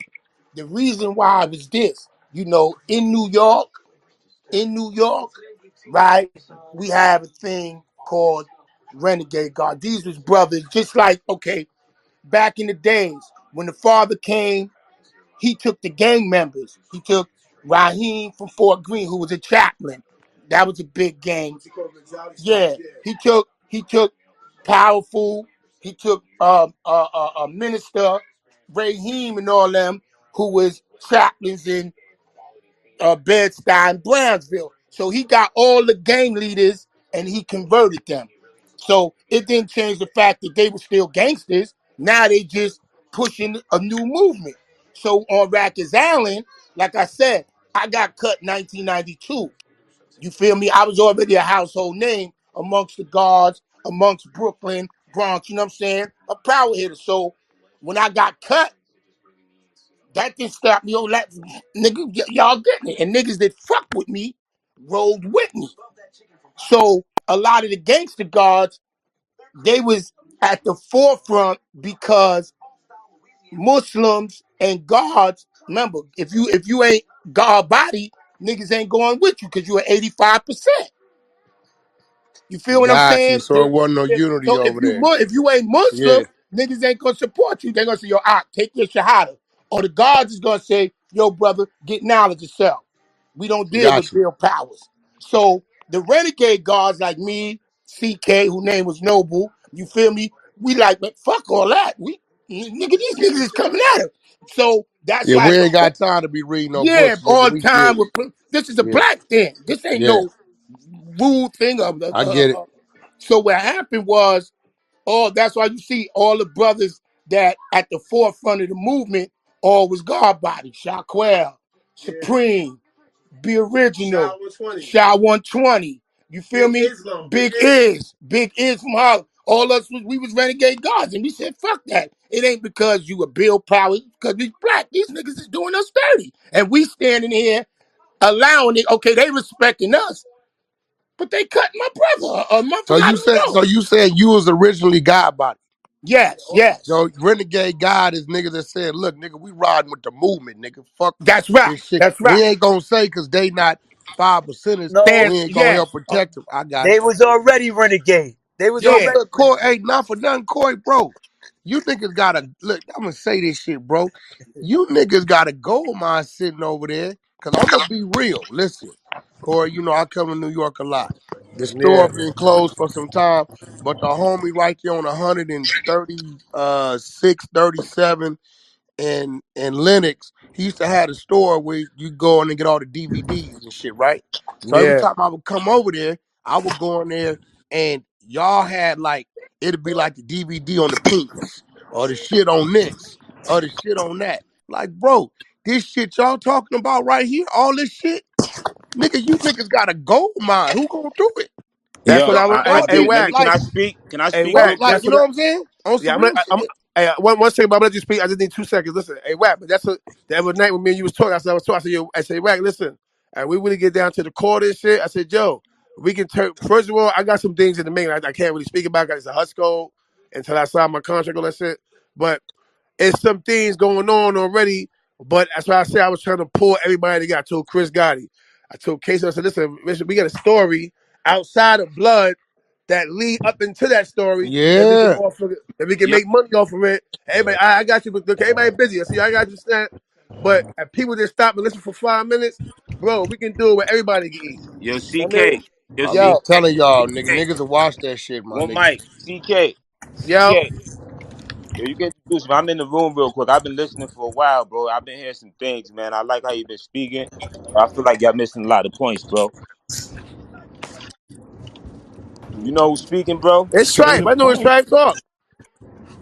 The reason why was this, in New York, right? We have a thing called Renegade Guard. These was brothers, just like, okay, back in the days when the father came, he took the gang members. He took Raheem from Fort Greene, who was a chaplain. That was a big gang. Yeah, he took Powerful. He took a minister, Raheem, and all them who was chaplains in Bed-Stuy, Brownsville. So he got all the gang leaders and he converted them. So it didn't change the fact that they were still gangsters. Now they just pushing a new movement. So on Rikers Island, like I said, I got cut 1992. You feel me? I was already a household name amongst the guards, amongst Brooklyn, Bronx, you know what I'm saying? A power hitter. So when I got cut, that didn't stop me. Nigga, y'all getting it. And niggas that fuck with me rolled with me. So a lot of the gangster guards, they was at the forefront because Muslims and guards, remember, if you ain't guard body, niggas ain't going with you because you're 85%. You feel what I'm Got you. saying? So it wasn't no unity So if over you there. if you ain't Yeah, Muslim, niggas ain't gonna support you. They're gonna say, yo, take your shahada. Or the guards is gonna say, yo, brother, get knowledge yourself. We don't deal got with you. real powers. So the renegade guards like me, CK, whose name was Noble, you feel me? We like, man, fuck all that. These niggas is coming at us. So that's Yeah, like, we ain't got time to be reading no yeah, books, nigga. on We get time it. with this is a Yeah, black thing. This ain't yeah. no rude thing of the. I get it. So what happened was, that's why you see all the brothers that at the forefront of the movement all was God body. Shaquille, Supreme, Be Original, Shy 120. You feel me? Big Is from Harlem. All us we was renegade gods, and we said, fuck that. It ain't because you a Bill Powers, because we black. These niggas is doing us dirty. And we standing here allowing it. Okay, they respecting us, but they cut my brother or So motherfucker. I you don't said, know. you was originally God body. Yes, yes. So renegade God is niggas that said, look, nigga, we riding with the movement, nigga. Fuck That's right. this shit. That's right. We ain't gonna say because they not 5%ers, No, Stand, we ain't gonna help yes. protect them. I got it. they was already renegade. They was Yo, Yeah. already look, Corey, renegade. hey, not for nothing, Corey, bro. You niggas got a look. I'm gonna say this shit, bro. You niggas got a gold mine sitting over there. Cause I'm gonna be real. Listen, Corey, you know I come to New York a lot. The store Yeah. been closed for some time, but the homie right there on 136, 37 and Lennox, he used to have a store where you go in and get all the DVDs and shit, right? So every Yeah. time I would come over there, I would go in there and y'all had like it'd be like the DVD on the Pinks or the shit on this or the shit on that. Like, bro, this shit y'all talking about right here, all this shit, nigga, you niggas got a gold mine. Who gonna do it? That's what Yo, I want. I Y'all Hey, did. niggas Let me. Wack. Can like I speak? Can I Hey, speak y'all Wack. real like, quick? That's you what. know what I'm saying? On Yeah, some real shit. hey, one second, but I'm gonna let you speak. I just need 2 seconds. Listen, hey, Wack, but that's a, the other night when me and you was talking. I was talking. I said, yo, I said, Wack, listen, and we really get down to the core of this shit. I said, yo, we can turn. First of all, I got some things in the making. I can't really speak about. 'Cause it's a hush code until I sign my contract on that shit. But it's some things going on already. But that's why I said I was trying to pull everybody together. I told Chris Gotti. I told Casey. I said, listen, we got a story outside of blood that lead up into that story that we can Yeah. offer, that we can Yo, make money off of it. Everybody, I got you, but look, everybody busy. I see, I got you, stand. But if people just stop and listen for 5 minutes, bro, we can do it where everybody can eat. yo, I mean, CK, yo, I be yo, CK, telling y'all, CK. niggas will watch that shit, my One nigga. mic, CK, yo, CK. Yo, you get introduced me. I'm in the room real quick. I've been listening for a while, bro. I've been hearing some things, man. I like how you been speaking. I feel like y'all missing a lot of points, bro. You know who's speaking, bro? it's Say tripe. the I know it's point. tripe talk.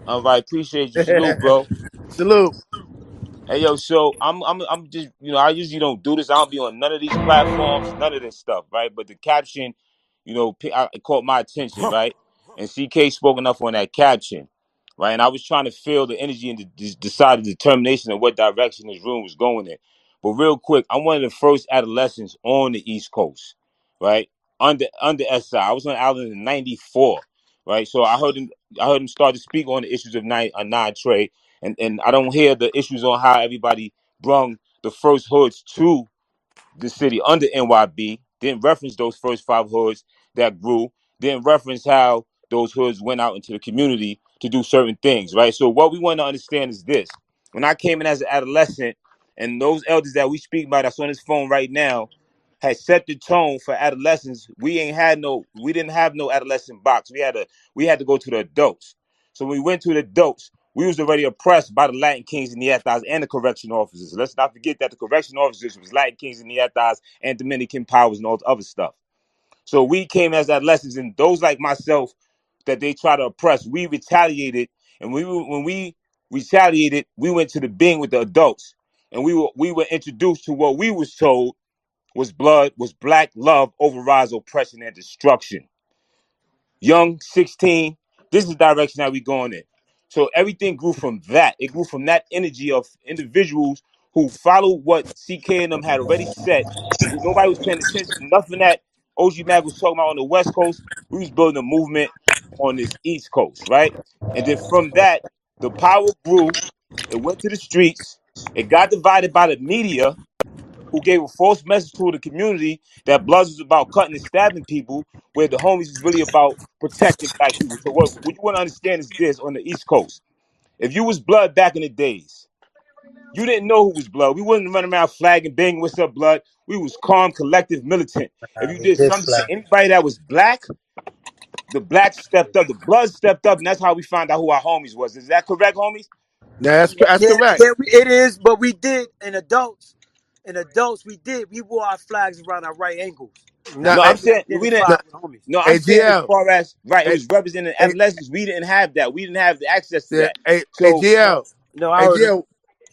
All right, appreciate you. Salute, bro. Salute. Hey yo, so I'm just I usually don't do this. I don't be on none of these platforms, none of this stuff, right? But the caption, it caught my attention, right? And CK spoke enough on that caption, right? And I was trying to feel the energy and decide the determination of what direction this room was going in. But real quick, I'm one of the first adolescents on the East Coast, right? Under SI, I was on Island in '94, right? So I heard him start to speak on the issues of nine trade and I don't hear the issues on how everybody brung the first hoods to the city under NYB, didn't reference those first five hoods that grew, didn't reference how those hoods went out into the community to do certain things, right? So what we want to understand is this. When I came in as an adolescent, and those elders that we speak about that's on this phone right now had set the tone for adolescents, we didn't have no adolescent box. We had to go to the adults. So when we went to the adults, we was already oppressed by the Latin kings and Neanderthals and the correction officers. Let's not forget that the correction officers was Latin kings and Neanderthals and Dominican powers and all the other stuff. So we came as adolescents, and those like myself that they try to oppress, we retaliated, and when we retaliated, we went to the being with the adults, and we were introduced to what we was told was blood, was black love overrides oppression and destruction. Young, 16. This is the direction that we going in. So everything grew from that. It grew from that energy of individuals who followed what CK and them had already set. Nobody was paying attention to nothing that OG Mack was talking about on the West Coast. We was building a movement on this East Coast, right? And then from that, the power grew. It went to the streets. It got divided by the media, who gave a false message to the community that Bloods was about cutting and stabbing people, where the homies is really about protecting black people. So what you want to understand is this: on the East Coast, if you was Blood back in the days, you didn't know who was Blood. We wasn't running around flagging, bang, what's up, Blood? We was calm, collective, militant. If you did something to anybody that was black, the blacks stepped up, the Bloods stepped up, and that's how we found out who our homies was. Is that correct, homies? Yeah, that's Yeah, correct. yeah, it is. But we did in adults. In adults, we did. We wore our flags around our right ankles. Now, That's No, how I'm we saying we didn't. now, identified with homies. No, I'm saying as AGL, far as right, it hey, was representing hey, adolescents. We didn't have that. We didn't have the access to yeah, that. hey, So No, AGL. no, I Hey, heard him. Gio,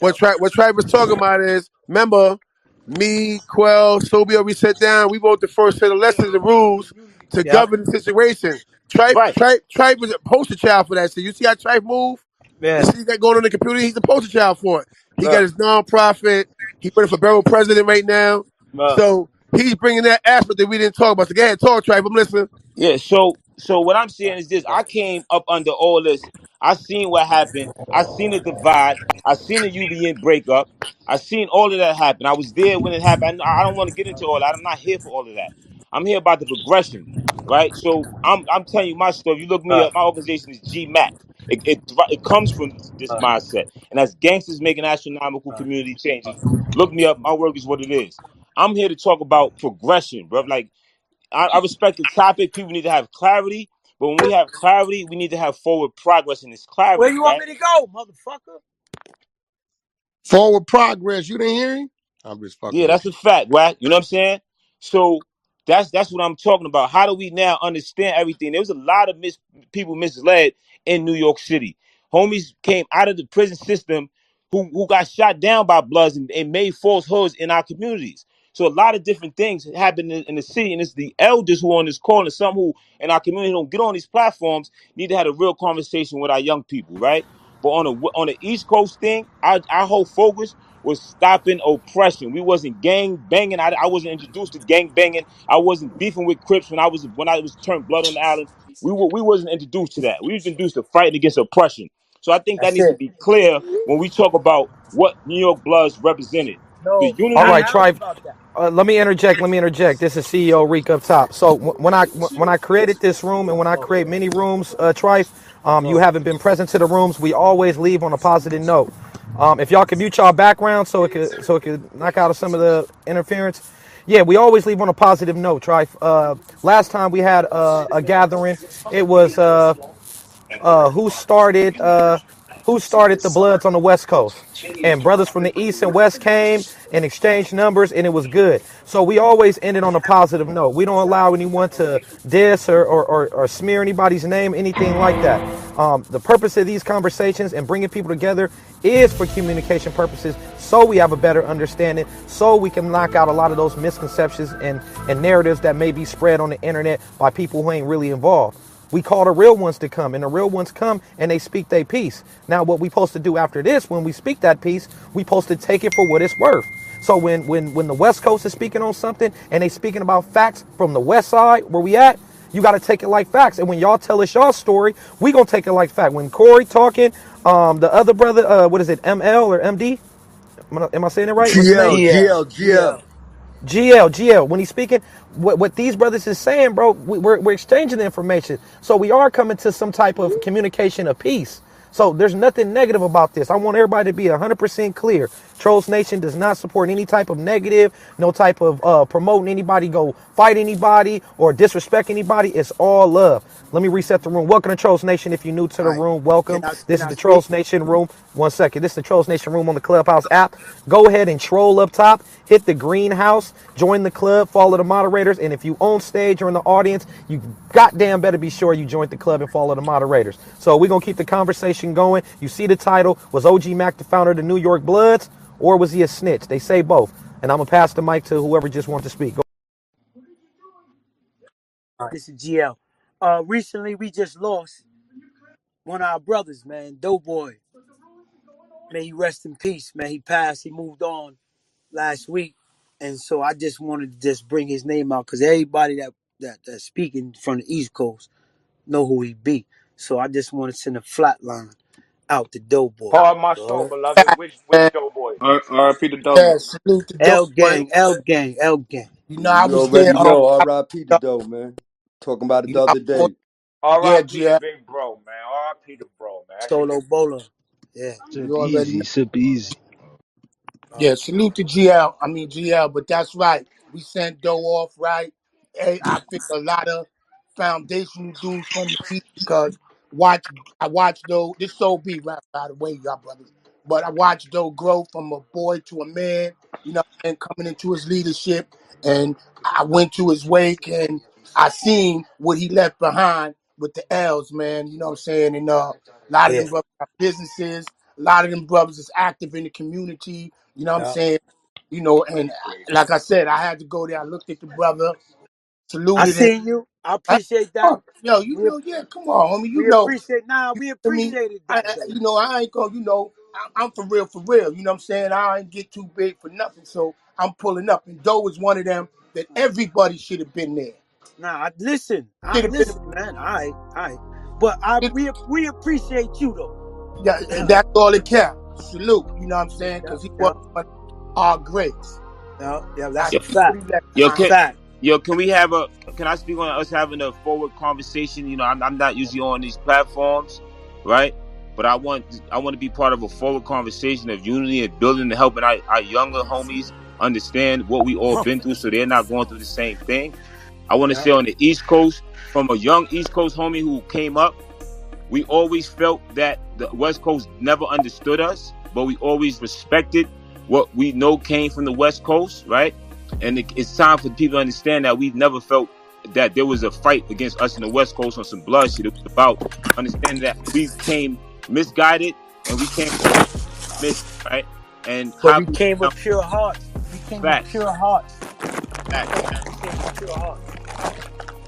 Yep, what Tribe was talking about is, remember, me, Quell, Sobio, we sat down, we wrote the first set of lessons and rules to yep, govern the situation. right, Tribe was a poster child for that. So you see how Tribe move? You yeah. see that going on the computer? He's the poster child for it. He got Look, his nonprofit. He running for borough president right now. look. So he's bringing that aspect that we didn't talk about. So go ahead, talk, Tribe. I'm listening. yeah. So what I'm saying is this: I came up under all this. I seen what happened. I seen the divide. I seen the UBN breakup. I seen all of that happen. I was there when it happened. I don't want to get into all that. I'm not here for all of that. I'm here about the progression, right? So I'm telling you my story. You look me up. My organization is G Mack. It comes from this mindset. And as gangsters making astronomical community changes, look me up. My work is what it is. I'm here to talk about progression, bro. Like I respect the topic. People need to have clarity, but when we have clarity, we need to have forward progress in this Where clarity, you want right? me to go, motherfucker? Forward progress. You didn't hear him? I'm just fucking Yeah, with that's you. a fact, right? You know what I'm saying? So that's what I'm talking about. How do we now understand everything? There was a lot of people misled in New York City. Homies came out of the prison system who got shot down by Bloods and made falsehoods in our communities. So a lot of different things happen in the city, and it's the elders who are on this call and some who in our community don't get on these platforms need to have a real conversation with our young people, right? But on the East Coast thing, our whole focus was stopping oppression. We wasn't gang banging. I wasn't introduced to gang banging. I wasn't beefing with Crips when I was turned blood on the island. We wasn't introduced to that. We was introduced to fighting against oppression. So I think that That's needs to it. be clear when we talk about what New York Bloods represented. The No, All unity. right, I asked Trife. about that. Let me interject. Let me interject. This is CEO Reek up top. So when I created this room and when I Oh, create many rooms, Trife, you oh. haven't been present to the rooms. We always leave on a positive note. If y'all can mute y'all background so it could knock out some of the interference. Yeah, we always leave on a positive note, Trife. Last time we had a gathering, it was uh, who started uh, who started the Bloods on the West Coast, and brothers from the East and West came and exchanged numbers, and it was good. So we always ended on a positive note. We don't allow anyone to diss or smear anybody's name, anything like that. The purpose of these conversations and bringing people together is for communication purposes, so we have a better understanding, so we can knock out a lot of those misconceptions and narratives that may be spread on the internet by people who ain't really involved. We call the real ones to come, and the real ones come and they speak their piece. Now, what we supposed to do after this, when we speak that piece, we supposed to take it for what it's worth. So when the West Coast is speaking on something and they speaking about facts from the West Side, where we at, you got to take it like facts. And when y'all tell us y'all story, we gonna take it like fact. When Corey talking, the other brother, what is it, ML or MD? Am I saying it right? What's his name? GL, GL, GL, GL. GL. GL, when he's speaking, what these brothers is saying, bro, we're exchanging the information. So we are coming to some type of communication of peace. So there's nothing negative about this. I want everybody to be 100% clear. Trolls Nation does not support any type of negative, no type of promoting anybody go fight anybody or disrespect anybody. It's all love. Let me reset the room. Welcome to Trolls Nation. If you're new to All the right. room, Can welcome. I This can is I the speak? Trolls Nation room. One second. This is the Trolls Nation room on the Clubhouse app. Go ahead and troll up top. Hit the greenhouse. Join the club. Follow the moderators. And if you on stage or in the audience, you goddamn better be sure you join the club and follow the moderators. So we're going to keep the conversation going. You see the title. Was OG Mack the founder of the New York Bloods, or was he a snitch? They say both. And I'm going to pass the mic to whoever just wants to speak. Go. All right. This is GL. Recently we just lost one of our brothers, man, Doughboy. May he rest in peace, man. He passed. He moved on last week, and so I just wanted to just bring his name out because everybody that's speaking from the East Coast know who he be. So I just want to send a flat line out to Doughboy. Pardon my soul, Alright? beloved. Which Man, doughboy? R.I.P. the Dope yeah, Boy. salute the dope L boy. gang, L gang, L gang. You know, I You was there. already know. R.I.P. the dough, man. Talking about it You the know, other day. yeah, R.I.P. the GL. big bro, man. R.I.P. the bro, man. That shit Solo bolo. Yeah. You Sip already know. easy, sip easy. Yeah, salute to GL. I mean GL, but that's right. We sent Doe off, right? Hey, I think a lot of foundational dudes from the East because I watched Doe. This so be right by the way, y'all brothers. But I watched Doe grow from a boy to a man, and coming into his leadership. And I went to his wake and I seen what he left behind with the L's, man. You know what I'm saying? And a lot of Yeah. them brothers have businesses. A lot of them brothers is active in the community. You know what I'm Yeah. saying? And like I said, I had to go there. I looked at the brother, I saluted him. seen you. I I, appreciate that. oh, yo, We yeah, come on, homie. we appreciate nah, we I mean, appreciated that though. I ain't gonna, I'm for real, for real. You know what I'm saying? I ain't get too big for nothing, so I'm pulling up. And Doe is one of them that everybody should have been there. Nah, listen. Should have been. Listen, man. All right. But we appreciate you though. Yeah, that's all it counts. Salute. You know what I'm saying? Yeah, Because he was yeah, one of our greats. yeah, yeah. I That's Yo, a see what fact. he left yo, That's a behind. can fact. can we have a? Can I speak on us having a forward conversation? I'm not usually on these platforms. right? But I want to be part of a forward conversation of unity and building and helping our younger homies understand what we all been through, so they're not going through the same thing. I want to Yeah. say on the East Coast, from a young East Coast homie who came up, we always felt that the West Coast never understood us, but we always respected what we know came from the West Coast, right? And it's time for people to understand that we've never felt that there was a fight against us in the West Coast on some blood shit. It was about understanding that we came misguided and we came missed, right? And But how we we came now with pure hearts. We came with facts, pure hearts. facts. We came with pure hearts.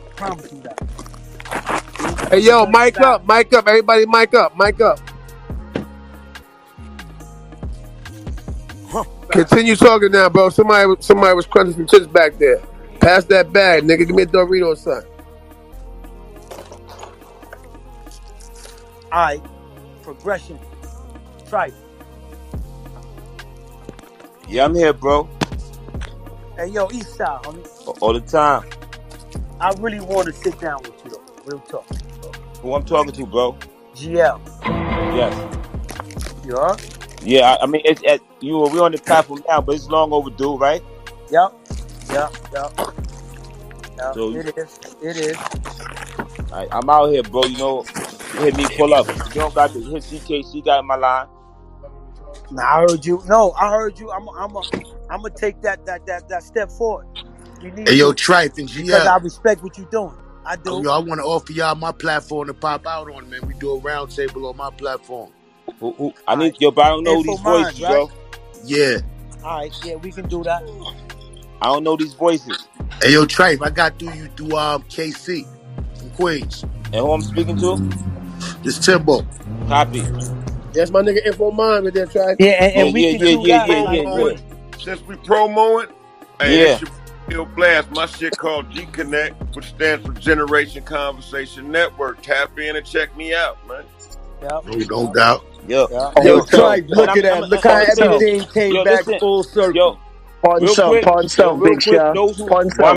I promise you that. Hey, It's a yo, very mic fact. up, mic up. Everybody mic up, mic up. Continue talking now, bro. Somebody was crunching some chips back there. Pass that bag, nigga. Give me a Dorito or something. All right, progression, trife. Yeah, I'm here, bro, Hey, yo, East Side, homie. all the time. I really want to sit down with you, though. Real talk. Who I'm talking to, bro? GL. Yes. You heard? Yeah, I mean, we're on the platform now, but it's long overdue, right? Yep. Yep. Yep. Yep. So It is. It is. I'm out here, bro. You know, hit me, pull up. If you don't got the hit CKC got in my line. Now I heard you. No, I heard you. I'm gonna take that step forward. We Hey, need yo, to Trife and because GL. I respect what you're doing. I Oh, do. yo, I want to offer y'all my platform to pop out on, man. We do a round table on my platform. Who? I All right. need yo, but I don't know Info these minds, voices, right? bro. Yeah. All right. Yeah, we can do that. I don't know these voices. Hey, yo, Trife, I got through you through KC from Queens. And who I'm speaking to? This Timbo. Copy. That's my nigga Info Mine with that track. Yeah, Yeah, and we yeah, can yeah, do yeah, Since we that. yeah, Like, yeah, yeah. promoing, since we promoing, hey, Yeah. this your Bill Blast. My shit called G Connect, which stands for Generation Conversation Network. Tap in and check me out, man. yep, No yep, doubt. Yo, yep. Yo, yo, Trife, and look at that. Look how I'm gonna say this. everything came Yo, back listen. full circle. Yo, Pawn real stone, quick. pawn Yo, stone, real big quick. show. Those who Pawn while